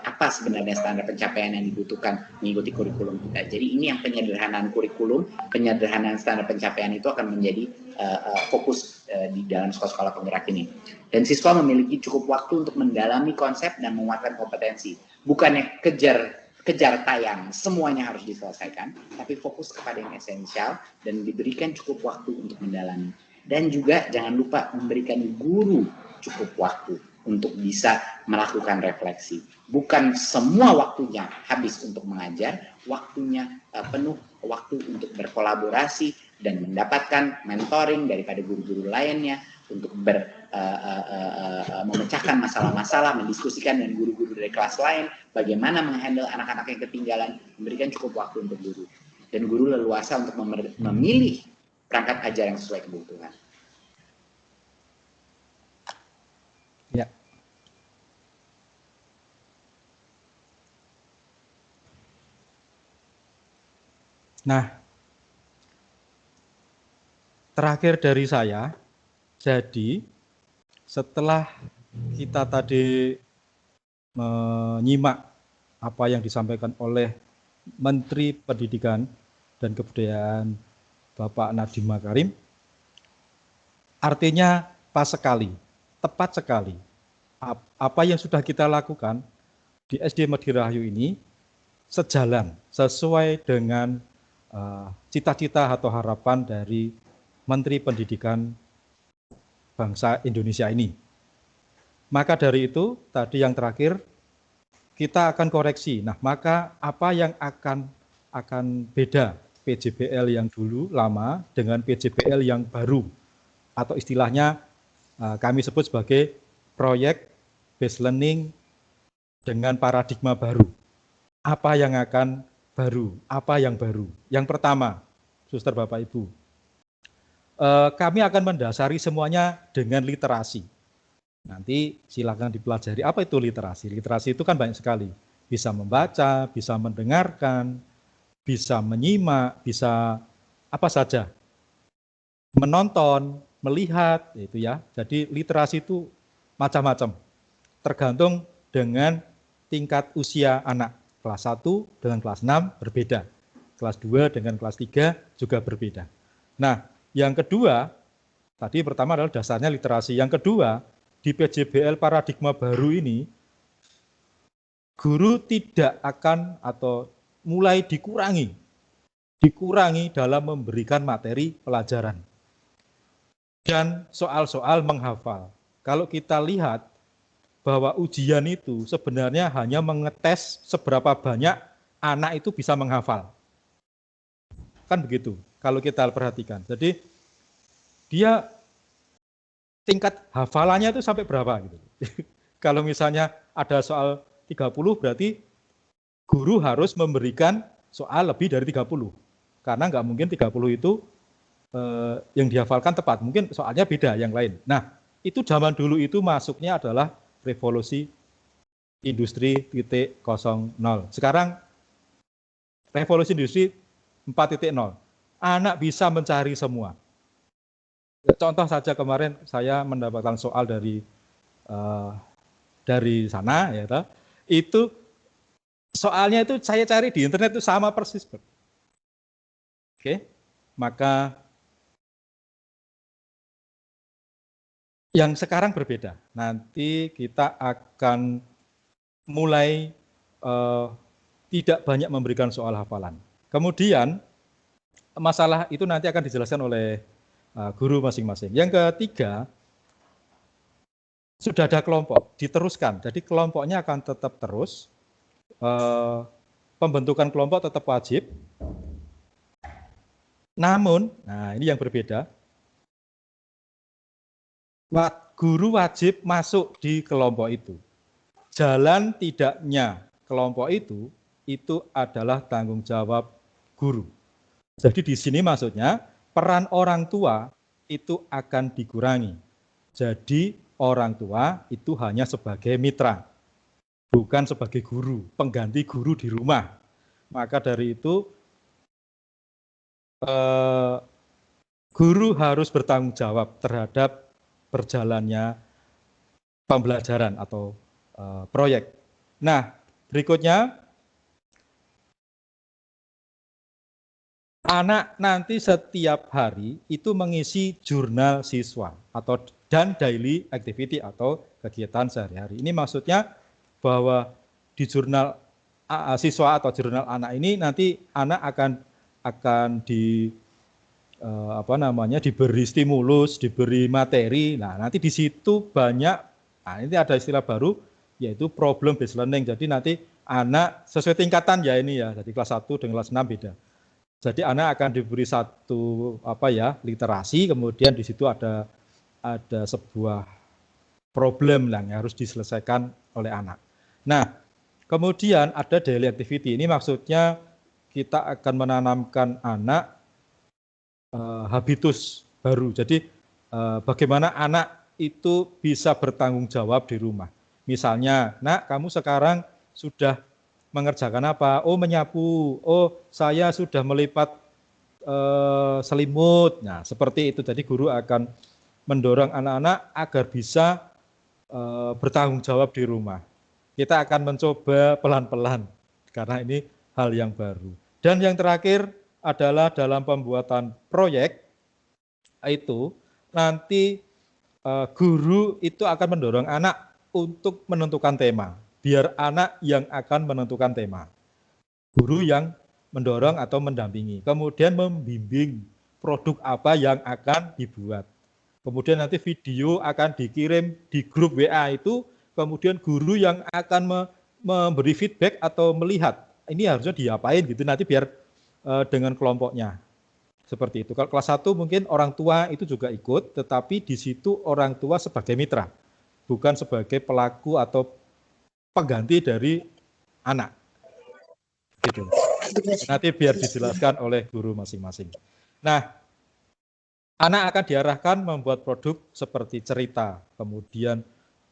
apa sebenarnya standar pencapaian yang dibutuhkan mengikuti kurikulum kita. Jadi ini yang penyederhanaan kurikulum, penyederhanaan standar pencapaian itu akan menjadi fokus di dalam sekolah-sekolah penggerak ini. Dan siswa memiliki cukup waktu untuk mendalami konsep dan menguatkan kompetensi. Bukannya kejar tayang, semuanya harus diselesaikan, tapi fokus kepada yang esensial dan diberikan cukup waktu untuk mendalami. Dan juga jangan lupa memberikan guru cukup waktu untuk bisa melakukan refleksi. Bukan semua waktunya habis untuk mengajar, waktunya penuh waktu untuk berkolaborasi dan mendapatkan mentoring daripada guru-guru lainnya untuk memecahkan masalah-masalah, mendiskusikan dengan guru-guru dari kelas lain, bagaimana menghandle anak-anak yang ketinggalan, memberikan cukup waktu untuk guru. Dan guru leluasa untuk memilih perangkat ajar yang sesuai kebutuhan. Ya. Nah, terakhir dari saya, jadi setelah kita tadi menyimak apa yang disampaikan oleh Menteri Pendidikan dan Kebudayaan Bapak Nadiem Makarim, artinya pas sekali, tepat sekali. Apa yang sudah kita lakukan di SD Medirahayu ini sejalan, sesuai dengan cita-cita atau harapan dari Menteri Pendidikan bangsa Indonesia ini. Maka dari itu, tadi yang terakhir, kita akan koreksi. Nah, maka apa yang akan beda PJBL yang dulu lama dengan PJBL yang baru, atau istilahnya kami sebut sebagai proyek based learning dengan paradigma baru. Apa yang akan baru? Apa yang baru? Yang pertama, Suster Bapak Ibu, kami akan mendasari semuanya dengan literasi. Nanti silakan dipelajari apa itu literasi. Literasi itu kan banyak sekali. Bisa membaca, bisa mendengarkan, bisa menyimak, bisa apa saja. Menonton, melihat, itu ya. Jadi literasi itu macam-macam. Tergantung dengan tingkat usia anak. Kelas 1 dengan kelas 6 berbeda. Kelas 2 dengan kelas 3 juga berbeda. Nah, yang kedua, tadi pertama adalah dasarnya literasi. Yang kedua, di PJBL paradigma baru ini, guru tidak akan atau mulai dikurangi dalam memberikan materi pelajaran. Dan soal-soal menghafal. Kalau kita lihat bahwa ujian itu sebenarnya hanya mengetes seberapa banyak anak itu bisa menghafal. Kan begitu, kalau kita perhatikan. Jadi, dia tingkat hafalannya itu sampai berapa gitu. Kalau misalnya ada soal 30 berarti guru harus memberikan soal lebih dari 30. Karena nggak mungkin 30 itu yang dihafalkan tepat, mungkin soalnya beda yang lain. Nah, itu zaman dulu itu masuknya adalah revolusi industri 4.0. Sekarang revolusi industri 4.0. Anak bisa mencari semua. Contoh saja kemarin saya mendapatkan soal dari sana, ya, itu soalnya itu saya cari di internet itu sama persis. Oke, maka yang sekarang berbeda. Nanti kita akan mulai tidak banyak memberikan soal hafalan. Kemudian masalah itu nanti akan dijelaskan oleh guru masing-masing. Yang ketiga, sudah ada kelompok, diteruskan. Jadi kelompoknya akan tetap terus, pembentukan kelompok tetap wajib. Namun, nah ini yang berbeda, guru wajib masuk di kelompok itu. Jalan tidaknya kelompok itu adalah tanggung jawab guru. Jadi di sini maksudnya peran orang tua itu akan dikurangi. Jadi orang tua itu hanya sebagai mitra, bukan sebagai guru, pengganti guru di rumah. Maka dari itu guru harus bertanggung jawab terhadap berjalannya pembelajaran atau proyek. Nah, berikutnya, anak nanti setiap hari itu mengisi jurnal siswa dan daily activity atau kegiatan sehari-hari. Ini maksudnya bahwa di jurnal siswa atau jurnal anak ini nanti anak akan diberi stimulus, diberi materi. Nah, nanti di situ banyak, nah ini ada istilah baru yaitu problem based learning. Jadi nanti anak sesuai tingkatan ya ini ya, jadi kelas 1 dengan kelas 6 beda. Jadi anak akan diberi satu literasi, kemudian di situ ada sebuah problem yang harus diselesaikan oleh anak. Nah, kemudian ada daily activity. Ini maksudnya kita akan menanamkan anak habitus baru. Jadi bagaimana anak itu bisa bertanggung jawab di rumah. Misalnya, nak, kamu sekarang sudah mengerjakan apa? Oh, menyapu. Oh, saya sudah melipat selimut. Nah, seperti itu. Jadi guru akan mendorong anak-anak agar bisa bertanggung jawab di rumah. Kita akan mencoba pelan-pelan karena ini hal yang baru. Dan yang terakhir adalah dalam pembuatan proyek itu nanti guru itu akan mendorong anak untuk menentukan tema. Biar anak yang akan menentukan tema. Guru yang mendorong atau mendampingi. Kemudian membimbing produk apa yang akan dibuat. Kemudian nanti video akan dikirim di grup WA itu, kemudian guru yang akan memberi feedback atau melihat ini harusnya diapain gitu nanti biar dengan kelompoknya. Seperti itu. Kalau kelas 1 mungkin orang tua itu juga ikut, tetapi di situ orang tua sebagai mitra, bukan sebagai pelaku atau pengganti dari anak. Gitu. Nanti biar dijelaskan oleh guru masing-masing. Nah, anak akan diarahkan membuat produk seperti cerita, kemudian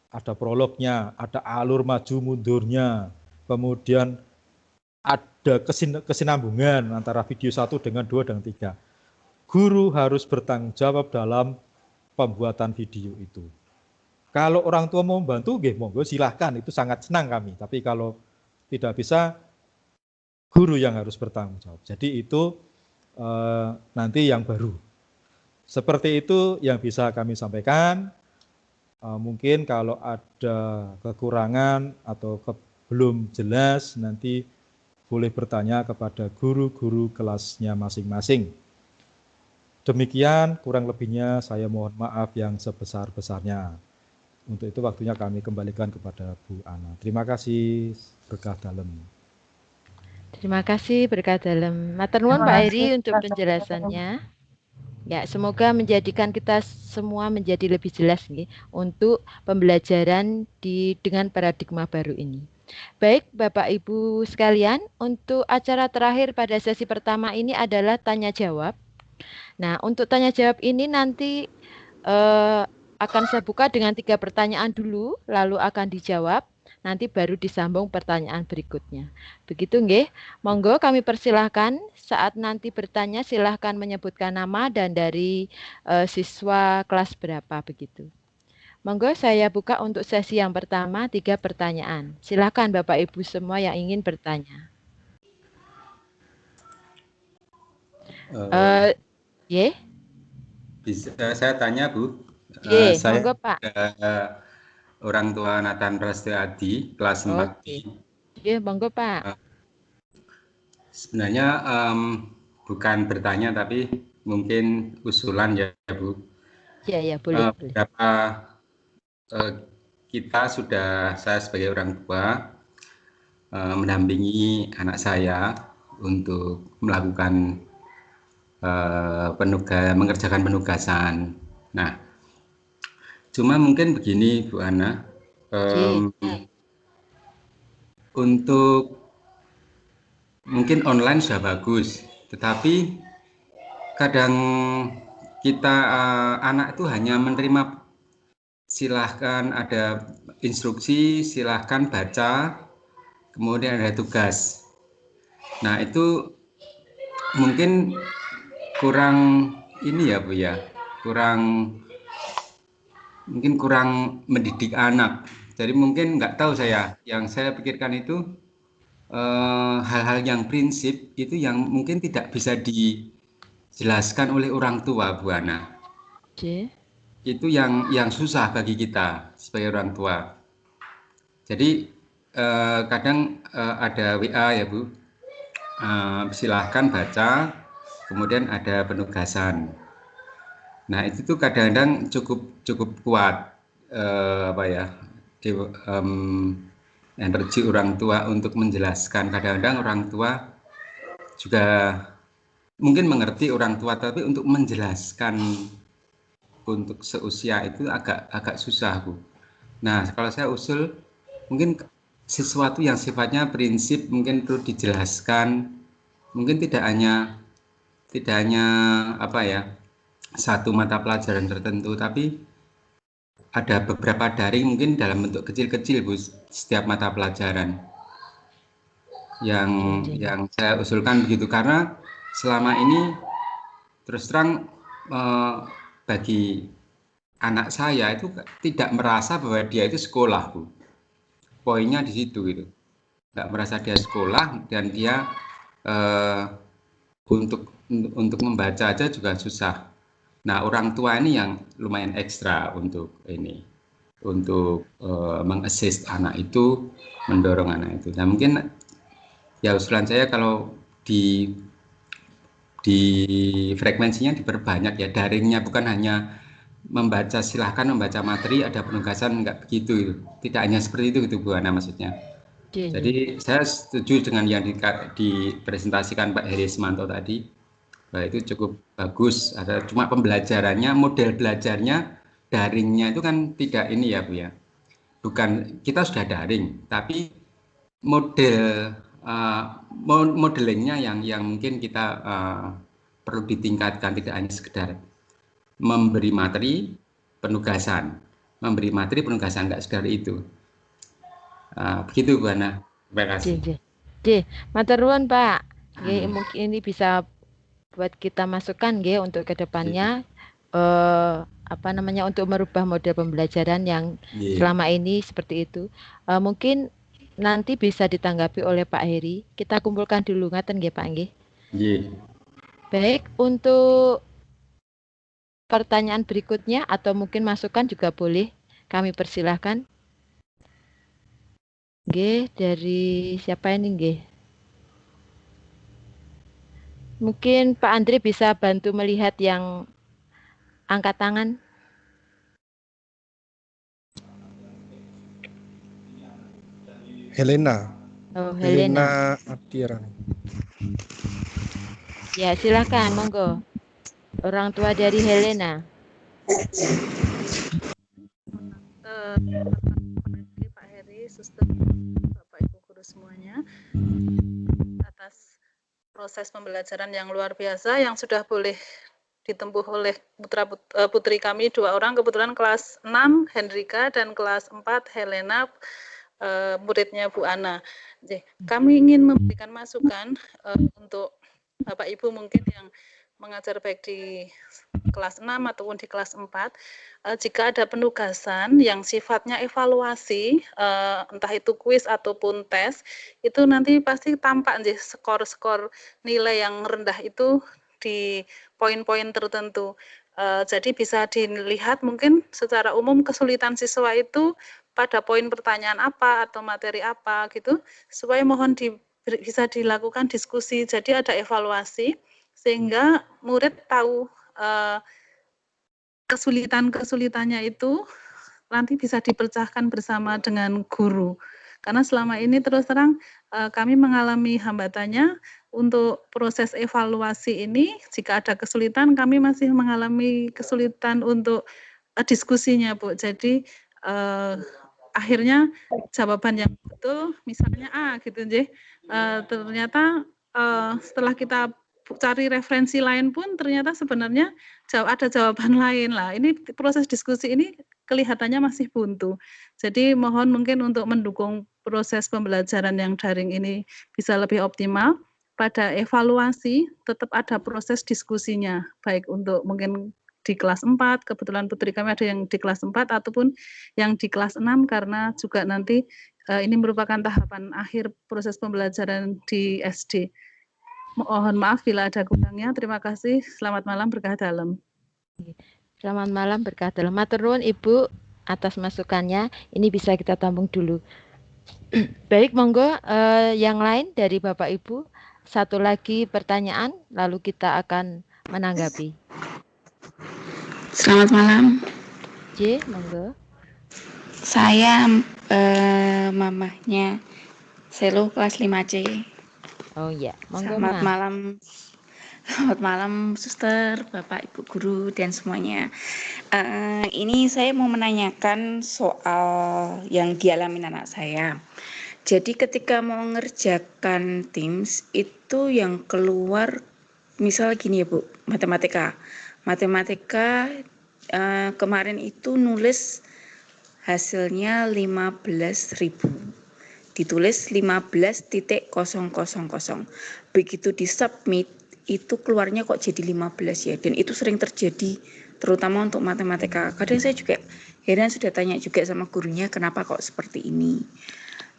ada prolognya, ada alur maju mundurnya, kemudian ada kesinambungan antara video 1 dengan 2 dan 3. Guru harus bertanggung jawab dalam pembuatan video itu. Kalau orang tua mau membantu, monggo silahkan, itu sangat senang kami. Tapi kalau tidak bisa, guru yang harus bertanggung jawab. Jadi itu nanti yang baru. Seperti itu yang bisa kami sampaikan. Mungkin kalau ada kekurangan atau belum jelas, nanti boleh bertanya kepada guru-guru kelasnya masing-masing. Demikian kurang lebihnya saya mohon maaf yang sebesar-besarnya. Untuk itu waktunya kami kembalikan kepada Bu Ana. Terima kasih, berkah dalem. Terima kasih berkah dalem. Matur nuwun Pak Heri untuk penjelasannya. Ya, semoga menjadikan kita semua menjadi lebih jelas nih untuk pembelajaran dengan paradigma baru ini. Baik, Bapak Ibu sekalian, untuk acara terakhir pada sesi pertama ini adalah tanya jawab. Nah, untuk tanya jawab ini nanti akan saya buka dengan 3 pertanyaan dulu, lalu akan dijawab, nanti baru disambung pertanyaan berikutnya. Begitu nggih? Monggo kami persilahkan saat nanti bertanya silahkan menyebutkan nama dan dari siswa kelas berapa begitu. Monggo saya buka untuk sesi yang pertama 3 pertanyaan. Silahkan Bapak Ibu semua yang ingin bertanya. Bisa saya tanya Bu? Saya monggo, Pak. Orang tua Nathan Prasetyo Adi, kelas 4. Monggo Pak. Sebenarnya bukan bertanya tapi mungkin usulan ya Bu. Ya boleh. Berapa saya sebagai orang tua mendampingi anak saya untuk melakukan mengerjakan penugasan. Nah, cuma mungkin begini Bu Ana, untuk mungkin online sudah bagus, tetapi kadang kita anak itu hanya menerima silahkan ada instruksi, silahkan baca, kemudian ada tugas. Nah itu mungkin kurang ini ya Bu ya, mungkin kurang mendidik anak. Jadi mungkin nggak tahu saya, yang saya pikirkan itu hal-hal yang prinsip itu yang mungkin tidak bisa dijelaskan oleh orang tua Bu Ana. Itu yang susah bagi kita sebagai orang tua. Jadi kadang ada WA ya Bu, silahkan baca, kemudian ada penugasan. Nah itu tuh kadang-kadang cukup kuat energi orang tua untuk menjelaskan. Kadang-kadang orang tua juga mungkin mengerti orang tua, tapi untuk menjelaskan untuk seusia itu agak susah, Bu. Nah, kalau saya usul mungkin sesuatu yang sifatnya prinsip mungkin perlu dijelaskan, mungkin tidak hanya apa ya, satu mata pelajaran tertentu, tapi ada beberapa daring mungkin dalam bentuk kecil-kecil, Bu, setiap mata pelajaran. Yang saya usulkan begitu, karena selama ini terus terang bagi anak saya itu tidak merasa bahwa dia itu sekolah, Bu. Poinnya di situ gitu. Nggak merasa dia sekolah, dan dia untuk membaca aja juga susah. Nah, orang tua ini yang lumayan ekstra untuk ini, untuk mengassist anak itu, mendorong anak itu. Nah, mungkin ya usulan saya kalau di frekuensinya diperbanyak ya, daringnya, bukan hanya membaca, silahkan membaca materi, ada penugasan, enggak begitu, tidak hanya seperti itu gitu, Bu Ana, maksudnya. Jadi saya setuju dengan yang dipresentasikan Pak Heri Semanto tadi, bahwa itu cukup bagus, ada cuma pembelajarannya, model belajarnya, daringnya itu kan tidak ini ya, Bu ya, bukan, kita sudah daring, tapi modelingnya yang mungkin kita perlu ditingkatkan, tidak hanya sekedar memberi materi penugasan, enggak sekedar itu. Begitu, Bu Ana. Terima kasih. Matur nuwun, Pak. Mungkin ini bisa buat kita masukkan untuk kedepannya, untuk merubah model pembelajaran yang selama ini seperti itu. Mungkin nanti bisa ditanggapi oleh Pak Heri. Kita kumpulkan dulu, ngaten nggih, Pak nggih. Baik, untuk pertanyaan berikutnya atau mungkin masukan juga boleh kami persilahkan. Nggih, dari siapa ini nggih? Mungkin Pak Andri bisa bantu melihat yang angkat tangan. Helena. Oh, Helena Abdirani. Ya, silakan, monggo. Orang tua dari Helena. Pak Heri, Suster, Bapak Ibu guru semuanya, atas proses pembelajaran yang luar biasa yang sudah boleh ditempuh oleh putri kami 2 orang, kebetulan kelas 6 Hendrika dan kelas 4 Helena, muridnya Bu Ana. Jadi, kami ingin memberikan masukan untuk Bapak Ibu mungkin yang mengajar baik di kelas 6 ataupun di kelas 4, jika ada penugasan yang sifatnya evaluasi, entah itu kuis ataupun tes, itu nanti pasti tampak skor-skor nilai yang rendah itu di poin-poin tertentu. Jadi bisa dilihat mungkin secara umum kesulitan siswa itu pada poin pertanyaan apa atau materi apa gitu, supaya mohon bisa dilakukan diskusi. Jadi ada evaluasi sehingga murid tahu kesulitan-kesulitannya itu nanti bisa dipecahkan bersama dengan guru. Karena selama ini terus terang kami mengalami hambatannya untuk proses evaluasi ini, jika ada kesulitan kami masih mengalami kesulitan untuk diskusinya, Bu. Jadi akhirnya jawaban yang betul misalnya A gitu, ternyata setelah kita cari referensi lain pun ternyata sebenarnya ada jawaban lain lah. Ini proses diskusi ini kelihatannya masih buntu. Jadi mohon mungkin untuk mendukung proses pembelajaran yang daring ini bisa lebih optimal, pada evaluasi tetap ada proses diskusinya, baik untuk mungkin di kelas 4, kebetulan putri kami ada yang di kelas 4 ataupun yang di kelas 6, karena juga nanti ini merupakan tahapan akhir proses pembelajaran di SD. Mohon maaf bila ada kurangnya. Terima kasih. Selamat malam, berkah dalam. Selamat malam, berkah dalam. Matur nuwun Ibu atas masukannya. Ini bisa kita tampung dulu. Baik, monggo yang lain dari Bapak Ibu. Satu lagi pertanyaan, lalu kita akan menanggapi. Selamat malam. Monggo. Saya mamahnya Selu kelas 5C. Oh iya, monggo. Selamat malam Selamat malam, Suster, Bapak, Ibu Guru, dan semuanya. Ini saya mau menanyakan soal yang dialami anak saya. Jadi ketika mau mengerjakan Teams, itu yang keluar, misal gini ya Bu, matematika. Matematika kemarin itu nulis hasilnya 15.000. Ditulis 15.000. Begitu di-submit, itu keluarnya kok jadi 15 ya. Dan itu sering terjadi, terutama untuk matematika. Kadang saya juga heran, sudah tanya juga sama gurunya, kenapa kok seperti ini.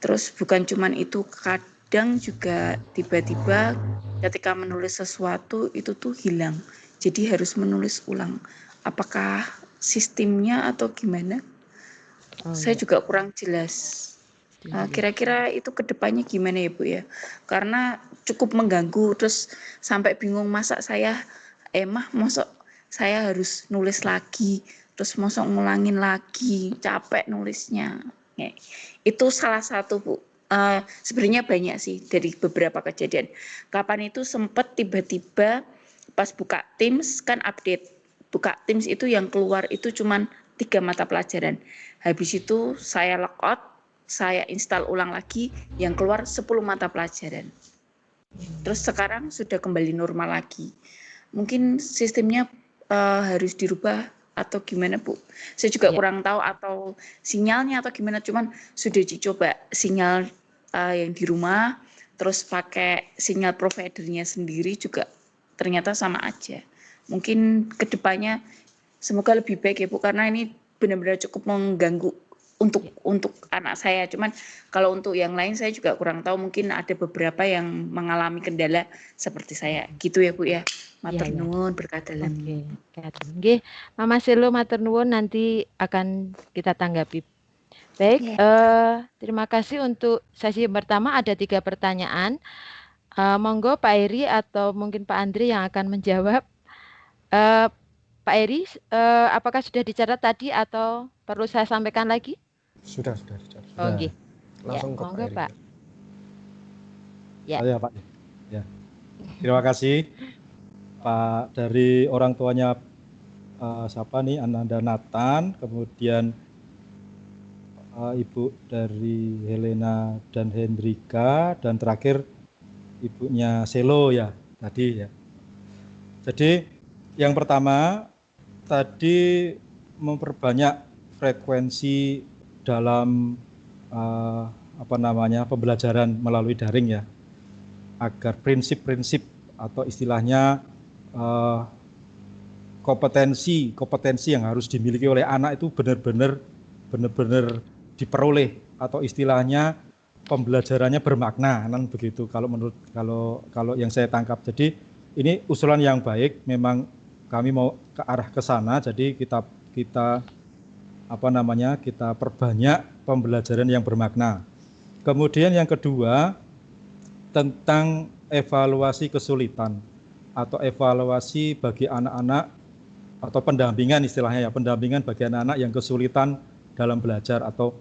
Terus bukan cuman itu, kadang juga tiba-tiba ketika menulis sesuatu itu tuh hilang. Jadi harus menulis ulang. Apakah sistemnya atau gimana? Saya juga kurang jelas. Kira-kira itu kedepannya gimana ya Bu ya? Karena cukup mengganggu, terus sampai bingung, masa saya mosok saya harus nulis lagi, terus mosok ngulangin lagi, capek nulisnya. Itu salah satu Bu. Sebenarnya banyak sih dari beberapa kejadian. Kapan itu sempat tiba-tiba pas buka Teams kan update. Buka Teams itu yang keluar itu cuman 3 mata pelajaran. Habis itu saya logout, saya install ulang lagi, yang keluar 10 mata pelajaran. Terus sekarang sudah kembali normal lagi. Mungkin sistemnya harus dirubah atau gimana Bu? Saya juga kurang tahu, atau sinyalnya atau gimana, cuman sudah dicoba sinyal yang di rumah, terus pakai sinyal providernya sendiri juga ternyata sama aja. Mungkin kedepannya semoga lebih baik ya Bu, karena ini benar-benar cukup mengganggu untuk anak saya. Cuman kalau untuk yang lain saya juga kurang tahu, mungkin ada beberapa yang mengalami kendala seperti saya. Gitu ya Bu ya. Matur nuwun, berkah dalam. Oke, Mama Selo matur nuwun, nanti akan kita tanggapi. Baik, terima kasih untuk sesi pertama. Ada 3 pertanyaan. Monggo Pak Eri atau mungkin Pak Andri yang akan menjawab. Pak Eri, apakah sudah dicatat tadi atau perlu saya sampaikan lagi? Sudah dicatat. Oke. Langsung ke monggo Pak. Ya. Pak. Ya. Terima kasih Pak, dari orang tuanya siapa nih, Ananda Nathan, kemudian Ibu dari Helena dan Hendrika, dan terakhir Ibunya Selo ya tadi ya. Jadi yang pertama tadi memperbanyak frekuensi dalam pembelajaran melalui daring ya, agar prinsip-prinsip atau istilahnya kompetensi yang harus dimiliki oleh anak itu benar-benar diperoleh, atau istilahnya pembelajarannya bermakna, kan begitu kalau yang saya tangkap. Jadi ini usulan yang baik, memang kami mau ke arah ke sana. Jadi kita perbanyak pembelajaran yang bermakna. Kemudian yang kedua tentang evaluasi kesulitan atau evaluasi bagi anak-anak, atau pendampingan istilahnya ya, pendampingan bagi anak-anak yang kesulitan dalam belajar atau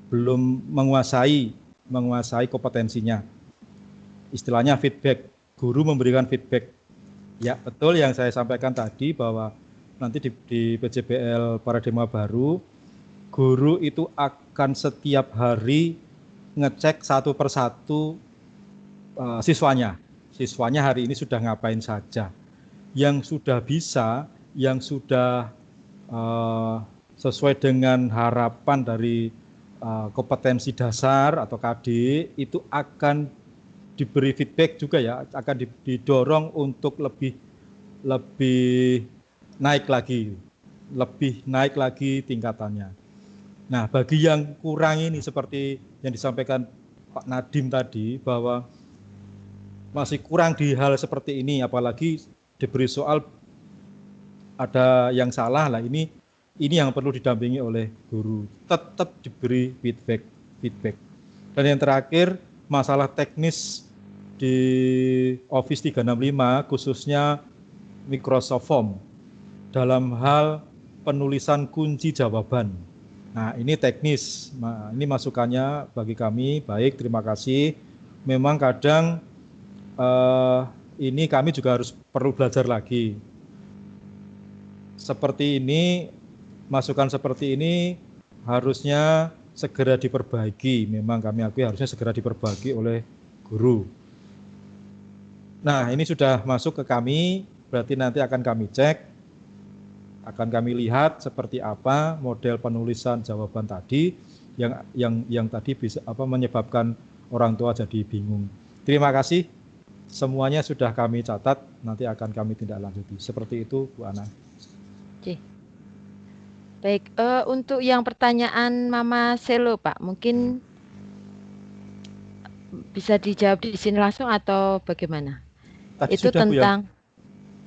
belum menguasai kompetensinya. Istilahnya feedback, guru memberikan feedback. Ya betul yang saya sampaikan tadi, bahwa nanti di PJBL Paradigma Baru, guru itu akan setiap hari ngecek satu persatu siswanya hari ini sudah ngapain saja, yang sudah bisa, yang sudah sesuai dengan harapan dari kompetensi dasar atau KD, itu akan diberi feedback juga ya, akan didorong untuk lebih naik lagi tingkatannya. Nah, bagi yang kurang ini seperti yang disampaikan Pak Nadim tadi, bahwa masih kurang di hal seperti ini, apalagi diberi soal ada yang salah lah, ini yang perlu didampingi oleh guru, tetap diberi feedback. Dan yang terakhir, masalah teknis di Office 365 khususnya Microsoft Form dalam hal penulisan kunci jawaban. Nah, ini teknis. Nah, ini masukannya bagi kami. Baik, terima kasih. Memang kadang ini kami juga harus perlu belajar lagi. Seperti ini, masukan seperti ini harusnya segera diperbaiki. Memang kami akui harusnya segera diperbaiki oleh guru. Nah, ini sudah masuk ke kami, berarti nanti akan kami cek, akan kami lihat seperti apa model penulisan jawaban tadi yang tadi bisa menyebabkan orang tua jadi bingung. Terima kasih. Semuanya sudah kami catat, nanti akan kami tindak lanjuti. Seperti itu, Bu Ana. Oke. Baik, untuk yang pertanyaan Mama Selo, Pak, mungkin bisa dijawab di sini langsung atau bagaimana? Tadi Itu sudah, tentang... Bu,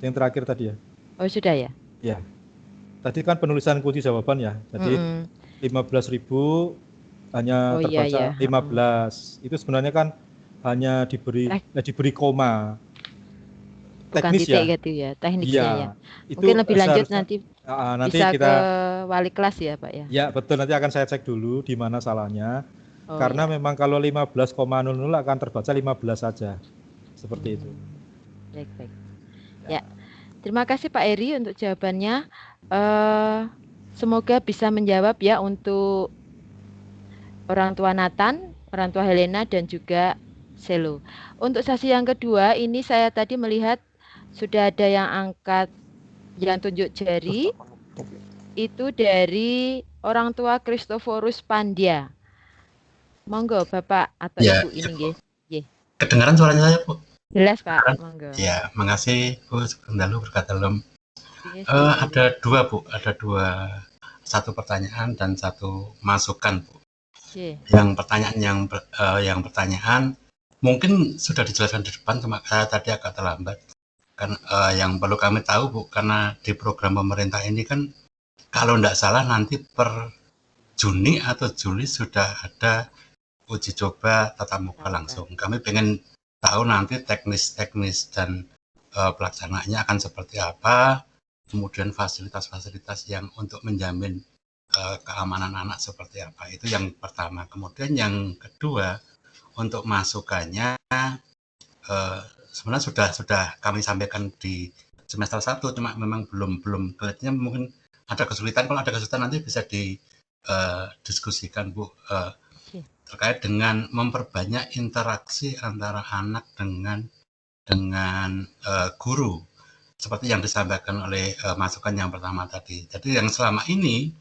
ya? Yang terakhir tadi ya? Oh, sudah ya? Ya. Tadi kan penulisan kunci jawaban ya, jadi 15.000 hanya terbaca 15. Itu sebenarnya kan hanya diberi koma. Bukan Teknis titik ya? gitu ya, teknisnya ya. Itu Mungkin lebih lanjut nanti bisa kita, ke wali kelas ya, Pak ya? Ya, betul, nanti akan saya cek dulu di mana salahnya. Karena memang kalau 15,00 akan terbaca 15 saja. Seperti itu. Baik. Ya. Terima kasih Pak Eri untuk jawabannya. Semoga bisa menjawab ya untuk orang tua Nathan, orang tua Helena, dan juga Selo. Untuk sesi yang kedua, ini saya tadi melihat sudah ada yang angkat, yang tunjuk jari. Itu dari orang tua Christophorus Pandya. Monggo Bapak atau Ya, Ibu ini nggih. Kedengaran suaranya saya, Bu? Jelas Pak, monggo. Ya, makasih Bu Sugeng berkat dalam. Yes, ada dua Bu, ada satu pertanyaan dan satu masukan Bu. Yang pertanyaan yang pertanyaan mungkin sudah dijelaskan di depan, cuma saya tadi agak terlambat. Kan yang perlu kami tahu Bu, karena di program pemerintah ini kan kalau tidak salah nanti per Juni atau Juli sudah ada uji coba tatap muka langsung. Kami pengen tahu nanti teknis dan pelaksanaannya akan seperti apa, kemudian fasilitas-fasilitas yang untuk menjamin keamanan anak seperti apa. Itu yang pertama. Kemudian yang kedua, untuk masukannya sebenarnya sudah kami sampaikan di semester 1, cuma memang belum kelihatannya mungkin ada kesulitan. Kalau ada kesulitan nanti bisa didiskusikan Bu, terkait dengan memperbanyak interaksi antara anak dengan guru, seperti yang disampaikan oleh masukan yang pertama tadi. Jadi yang selama ini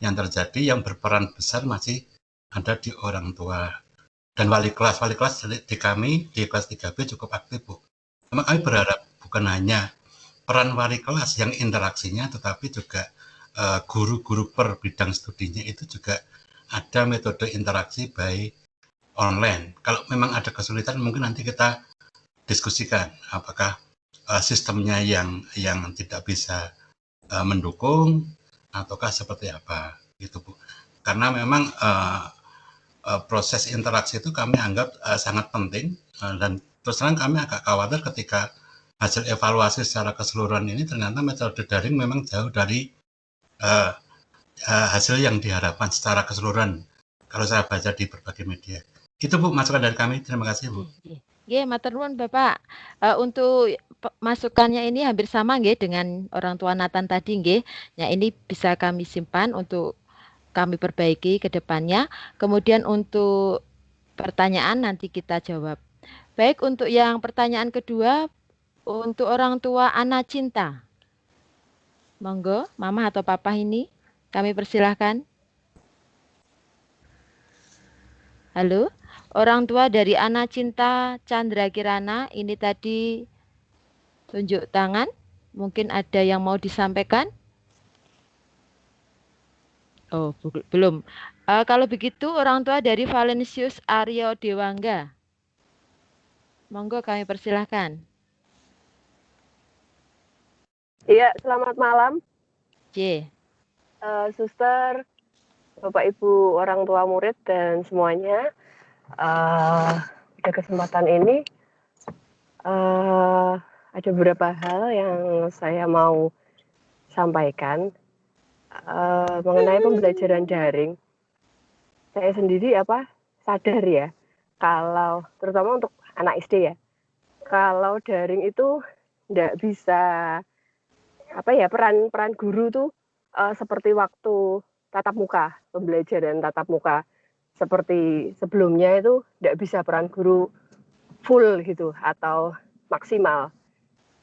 yang terjadi, yang berperan besar masih ada di orang tua dan wali kelas. Wali kelas di kami di kelas 3B cukup aktif Bu. Memang kami berharap bukan hanya peran wali kelas yang interaksinya, tetapi juga guru-guru per bidang studinya itu juga ada metode interaksi baik online. Kalau memang ada kesulitan, mungkin nanti kita diskusikan apakah sistemnya yang tidak bisa mendukung ataukah seperti apa gitu Bu. Karena memang proses interaksi itu kami anggap sangat penting, dan terus terang kami agak khawatir ketika hasil evaluasi secara keseluruhan ini ternyata metode daring memang jauh dari hasil yang diharapkan secara keseluruhan kalau saya baca di berbagai media. Itu Bu masukan dari kami. Terima kasih Bu. Matur nuwun Bapak. Untuk masukannya ini hampir sama nggih dengan orang tua Nathan tadi nggih. Nah, ini bisa kami simpan untuk kami perbaiki ke depannya. Kemudian untuk pertanyaan nanti kita jawab. Baik, untuk yang pertanyaan kedua, untuk orang tua Ana Cinta. Monggo, Mama atau Papa ini kami persilahkan. Halo, orang tua dari Ana Cinta Chandra Kirana, ini tadi tunjuk tangan. Mungkin ada yang mau disampaikan? Oh, belum. Kalau begitu, orang tua dari Valensius Aryo Dewangga. Monggo kami persilahkan. Iya, selamat malam. Suster, Bapak Ibu orang tua murid dan semuanya. Pada kesempatan ini ada beberapa hal yang saya mau sampaikan mengenai pembelajaran daring. Saya sendiri sadar ya, kalau terutama untuk anak SD ya, kalau daring itu nggak bisa peran guru tuh seperti waktu tatap muka, pembelajaran tatap muka seperti sebelumnya itu nggak bisa peran guru full gitu atau maksimal.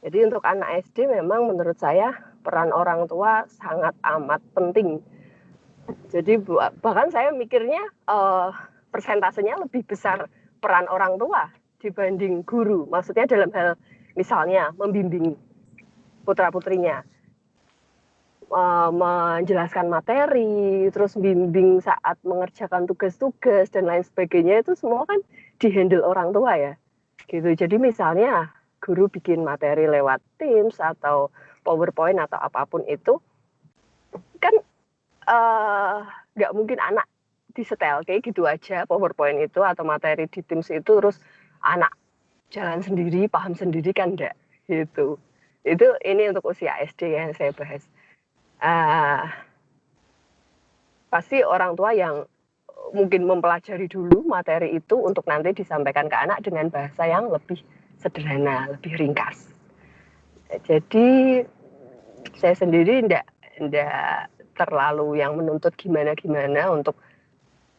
Jadi untuk anak SD memang menurut saya peran orang tua sangat amat penting. Jadi bahkan saya mikirnya persentasenya lebih besar peran orang tua dibanding guru. Maksudnya dalam hal misalnya membimbing putra-putrinya, menjelaskan materi, terus bimbing saat mengerjakan tugas-tugas dan lain sebagainya itu semua kan dihandle orang tua ya. Gitu. Jadi misalnya guru bikin materi lewat Teams atau PowerPoint atau apapun itu kan nggak mungkin anak disetel kayak gitu aja PowerPoint itu atau materi di Teams itu terus anak jalan sendiri, paham sendiri kan enggak gitu. Itu ini untuk usia SD yang saya bahas. Pasti orang tua yang mungkin mempelajari dulu materi itu untuk nanti disampaikan ke anak dengan bahasa yang lebih sederhana, lebih ringkas. Jadi saya sendiri enggak terlalu yang menuntut gimana-gimana untuk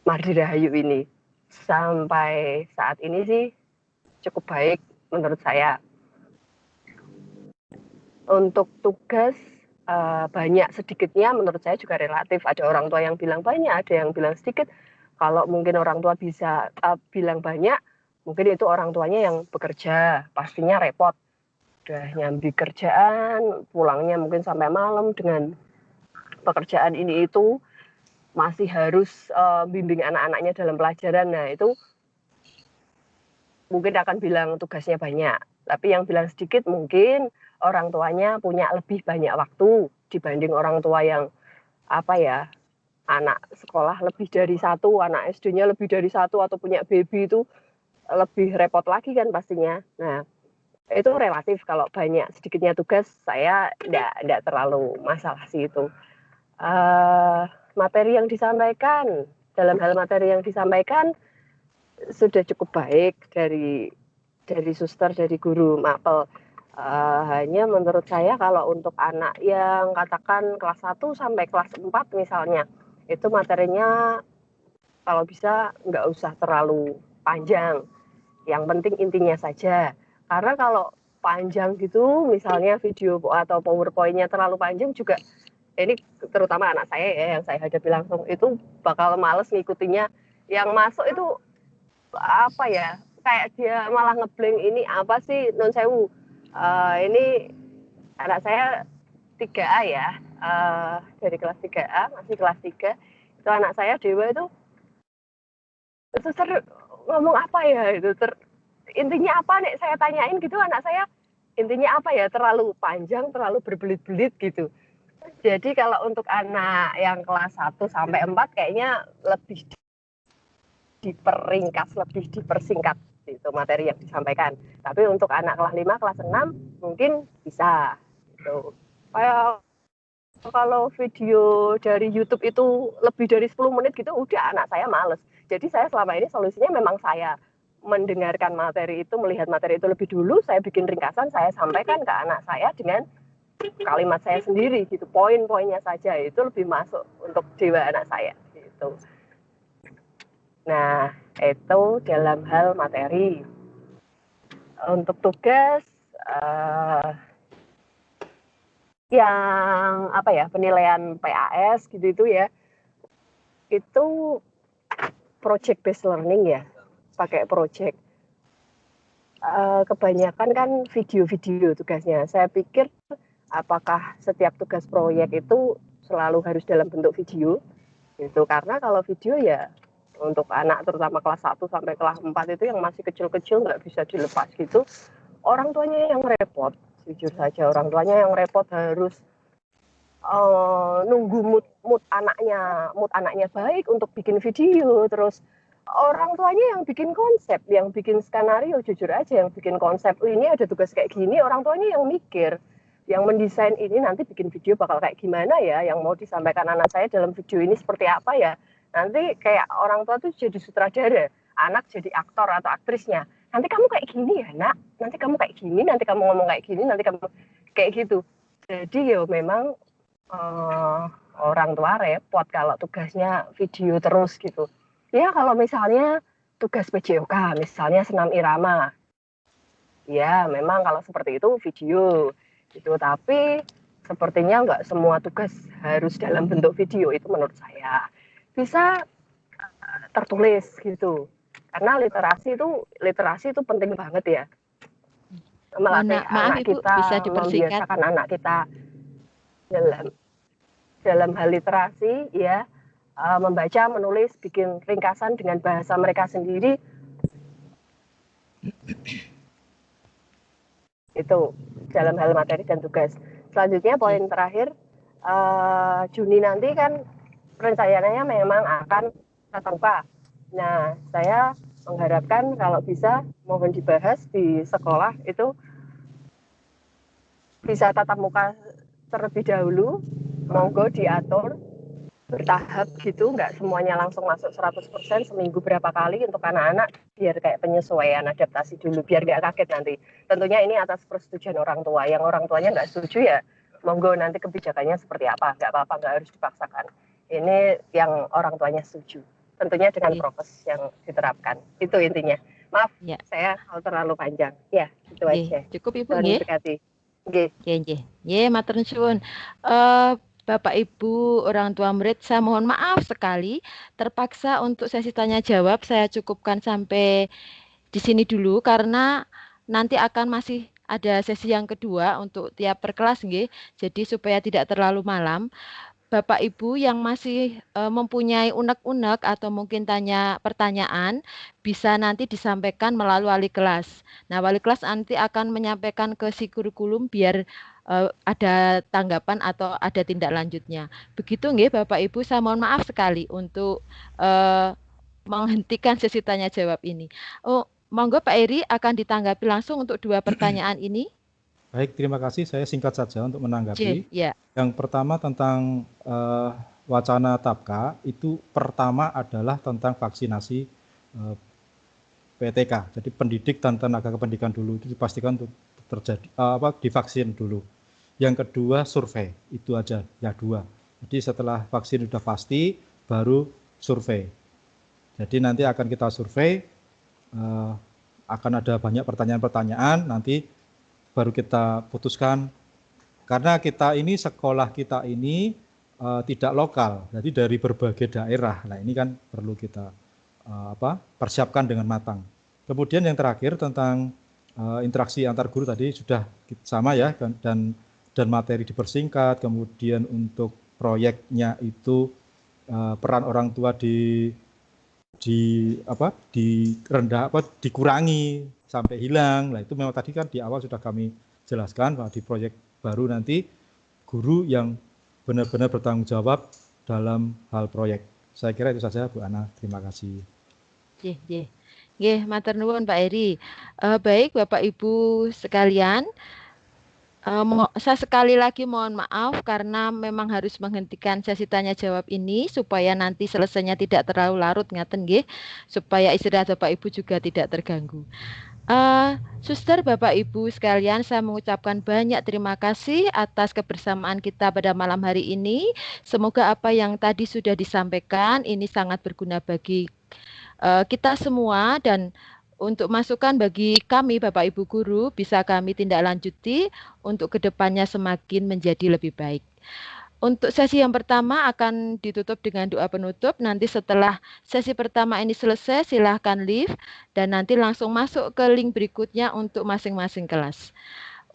Mardi Rahayu ini. Sampai saat ini sih cukup baik menurut saya. Untuk tugas banyak sedikitnya menurut saya juga relatif. Ada orang tua yang bilang banyak, ada yang bilang sedikit. Kalau mungkin orang tua bisa bilang banyak, mungkin itu orang tuanya yang bekerja, pastinya repot. Udah nyambi kerjaan, pulangnya mungkin sampai malam dengan pekerjaan ini itu, masih harus bimbing anak-anaknya dalam pelajaran. Nah itu mungkin akan bilang tugasnya banyak. Tapi yang bilang sedikit mungkin orang tuanya punya lebih banyak waktu dibanding orang tua yang anak sekolah lebih dari satu, anak SD-nya lebih dari satu atau punya baby itu lebih repot lagi kan pastinya. Nah itu relatif, kalau banyak sedikitnya tugas saya tidak terlalu masalah sih itu. Materi yang disampaikan, dalam hal materi yang disampaikan sudah cukup baik dari suster, dari guru mapel. Hanya menurut saya kalau untuk anak yang katakan kelas 1 sampai kelas 4 misalnya, itu materinya kalau bisa nggak usah terlalu panjang. Yang penting intinya saja. Karena kalau panjang gitu, misalnya video atau PowerPoint-nya terlalu panjang juga, ini terutama anak saya ya, yang saya hadapi langsung, itu bakal males ngikutinya. Yang masuk itu kayak dia malah ngeblank, ini apa sih non sewu. Ini anak saya 3A ya, dari kelas 3A, masih kelas 3. Itu anak saya Dewa itu ngomong apa ya itu, intinya apa nih saya tanyain gitu, anak saya intinya apa ya, terlalu panjang, terlalu berbelit-belit gitu. Jadi kalau untuk anak yang kelas 1 sampai 4 kayaknya lebih diperingkas, lebih dipersingkat itu materi yang disampaikan. Tapi untuk anak kelas 5, kelas 6 mungkin bisa gitu. Kayak kalau video dari YouTube itu lebih dari 10 menit gitu, udah anak saya males. Jadi saya selama ini solusinya memang saya mendengarkan materi itu, melihat materi itu lebih dulu, saya bikin ringkasan, saya sampaikan ke anak saya dengan kalimat saya sendiri gitu, poin-poinnya saja, itu lebih masuk untuk jiwa anak saya gitu. Nah, itu dalam hal materi. Untuk tugas yang penilaian PAS gitu ya, itu project based learning ya, pakai project. Kebanyakan kan video-video tugasnya. Saya pikir apakah setiap tugas proyek itu selalu harus dalam bentuk video gitu, karena kalau video ya untuk anak terutama kelas 1 sampai kelas 4 itu yang masih kecil-kecil nggak bisa dilepas gitu, orang tuanya yang repot, jujur saja orang tuanya yang repot, harus nunggu mood anaknya baik untuk bikin video, terus orang tuanya yang bikin konsep, yang bikin skenario, jujur aja yang bikin konsep, ini ada tugas kayak gini, orang tuanya yang mikir, yang mendesain ini nanti bikin video bakal kayak gimana ya, yang mau disampaikan anak saya dalam video ini seperti apa ya. Nanti kayak orang tua tuh jadi sutradara, anak jadi aktor atau aktrisnya. nanti kamu kayak gini ya nak, nanti kamu kayak gini, nanti kamu ngomong kayak gini, nanti kamu kayak gitu. Jadi ya memang orang tua repot kalau tugasnya video terus gitu. Ya kalau misalnya tugas PJOK, misalnya senam irama, ya memang kalau seperti itu video gitu. Tapi sepertinya nggak semua tugas harus dalam bentuk video, itu menurut saya. Bisa tertulis gitu. Karena literasi itu penting banget ya. Melatih Maaf anak Ibu, kita, bisa dipersingkat? membiasakan anak kita dalam hal literasi ya, membaca, menulis, bikin ringkasan dengan bahasa mereka sendiri. Itu dalam hal materi dan tugas. Selanjutnya poin terakhir, Juni nanti kan rencananya memang akan tatap muka. Nah, saya mengharapkan kalau bisa mohon dibahas di sekolah itu bisa tatap muka terlebih dahulu, monggo diatur bertahap gitu, nggak semuanya langsung masuk 100% seminggu berapa kali untuk anak-anak, biar kayak penyesuaian adaptasi dulu, biar nggak kaget nanti. Tentunya ini atas persetujuan orang tua, yang orang tuanya nggak setuju ya monggo nanti kebijakannya seperti apa, nggak apa-apa, nggak harus dipaksakan. Ini yang orang tuanya setuju, tentunya dengan prokes yang diterapkan, itu intinya. Maaf, saya terlalu panjang. Ya, itu aja. Cukup Ibu, Tuhan nggih. berkati. Nggih. Nggih, matur nuwun. Bapak Ibu orang tua murid, saya mohon maaf sekali terpaksa untuk sesi tanya jawab saya cukupkan sampai di sini dulu karena nanti akan masih ada sesi yang kedua untuk tiap per kelas nggih. Jadi supaya tidak terlalu malam, Bapak Ibu yang masih mempunyai unek-unek atau mungkin pertanyaan bisa nanti disampaikan melalui wali kelas. Nah, wali kelas nanti akan menyampaikan ke si kurikulum biar ada tanggapan atau ada tindak lanjutnya. Begitu nggih Bapak Ibu, saya mohon maaf sekali untuk menghentikan sesi tanya jawab ini. Oh, monggo Pak Eri akan ditanggapi langsung untuk 2 pertanyaan ini. Baik, terima kasih. Saya singkat saja untuk menanggapi. Ya. Yang pertama tentang wacana TAPKA, itu pertama adalah tentang vaksinasi PTK. Jadi pendidik dan tenaga kependidikan dulu itu dipastikan untuk terjadi divaksin dulu. Yang kedua survei, itu aja ya 2. Jadi setelah vaksin sudah pasti baru survei. Jadi nanti akan kita survei, akan ada banyak pertanyaan-pertanyaan, nanti baru kita putuskan. Karena kita ini, sekolah kita ini tidak lokal, jadi dari berbagai daerah. Nah ini kan perlu kita persiapkan dengan matang. Kemudian yang terakhir tentang interaksi antar guru tadi sudah sama ya, dan materi dipersingkat. Kemudian untuk proyeknya itu peran orang tua dikurangi sampai hilang. Nah itu memang tadi kan di awal sudah kami jelaskan bahwa di proyek baru nanti guru yang benar-benar bertanggung jawab dalam hal proyek. Saya kira itu saja Bu Ana. Terima kasih. Nggih, matur nuwun Pak Eri. Baik Bapak Ibu sekalian, saya sekali lagi mohon maaf karena memang harus menghentikan sesi tanya jawab ini supaya nanti selesainya tidak terlalu larut ngaten nggih, supaya istirahat Bapak Ibu juga tidak terganggu. Suster, Bapak Ibu sekalian, saya mengucapkan banyak terima kasih atas kebersamaan kita pada malam hari ini. Semoga apa yang tadi sudah disampaikan ini sangat berguna bagi kita semua, dan untuk masukan bagi kami Bapak Ibu guru bisa kami tindak lanjuti untuk kedepannya semakin menjadi lebih baik. Untuk sesi yang pertama akan ditutup dengan doa penutup. Nanti setelah sesi pertama ini selesai, silahkan leave dan nanti langsung masuk ke link berikutnya untuk masing-masing kelas.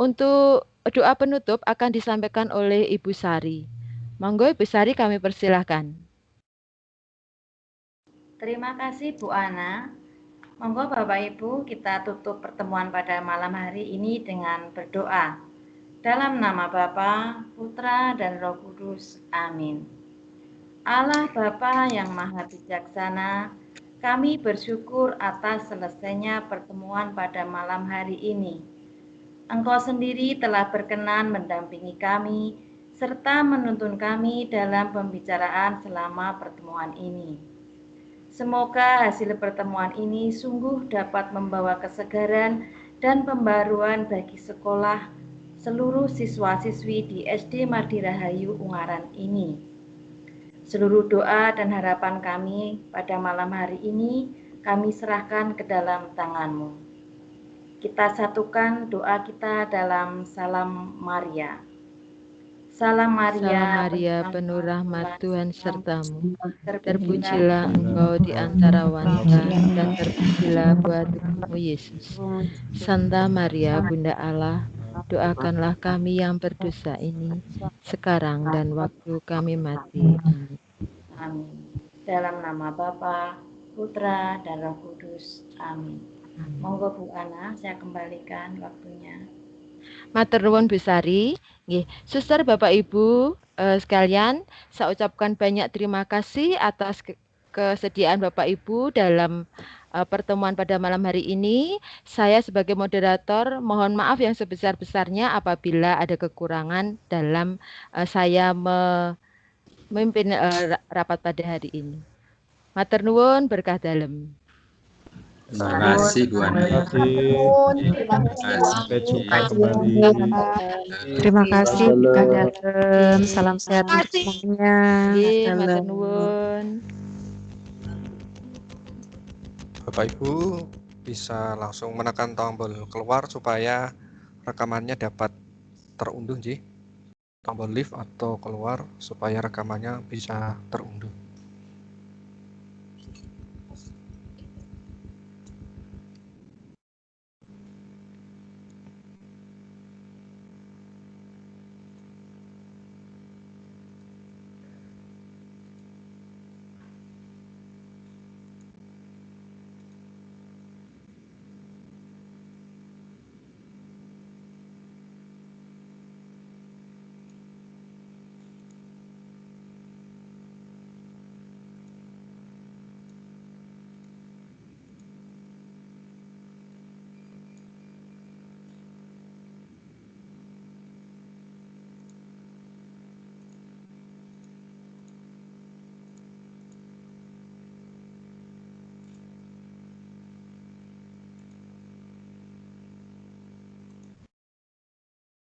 Untuk doa penutup akan disampaikan oleh Ibu Sari. Monggo Ibu Sari, kami persilahkan. Terima kasih Bu Ana. Monggo Bapak Ibu, kita tutup pertemuan pada malam hari ini dengan berdoa. Dalam nama Bapa, Putra, dan Roh Kudus. Amin. Allah Bapa yang Maha Bijaksana, kami bersyukur atas selesainya pertemuan pada malam hari ini. Engkau sendiri telah berkenan mendampingi kami, serta menuntun kami dalam pembicaraan selama pertemuan ini. Semoga hasil pertemuan ini sungguh dapat membawa kesegaran dan pembaruan bagi sekolah seluruh siswa-siswi di SD Mardi Rahayu Ungaran ini. Seluruh doa dan harapan kami pada malam hari ini kami serahkan ke dalam tangan-Mu. Kita satukan doa kita dalam Salam Maria. Salam Maria, penuh rahmat Tuhan sertamu. Terpujilah engkau di antara wanita dan terpujilah buah tubuhmu Yesus. Santa Maria, Bunda Allah, doakanlah kami yang berdosa ini, sekarang dan waktu kami mati. Amin. Amin. Dalam nama Bapa, Putra, dan Roh Kudus. Amin. Monggo Bu Ana, saya kembalikan waktunya. Matur nuwun Bu Sari. Nggih, Suster, Bapak Ibu sekalian, saya ucapkan banyak terima kasih atas kesediaan Bapak Ibu dalam pertemuan pada malam hari ini. Saya sebagai moderator mohon maaf yang sebesar-besarnya apabila ada kekurangan dalam saya memimpin rapat pada hari ini. Matur nuwun, berkah dalem. Terima kasih Bu Ana. Sampai jumpa kembali. Terima kasih Kak Dalem. Salam sehat untuk semuanya. Matur nuwun. Bapak Ibu bisa langsung menekan tombol keluar supaya rekamannya dapat terunduh, tombol leave atau keluar supaya rekamannya bisa terunduh.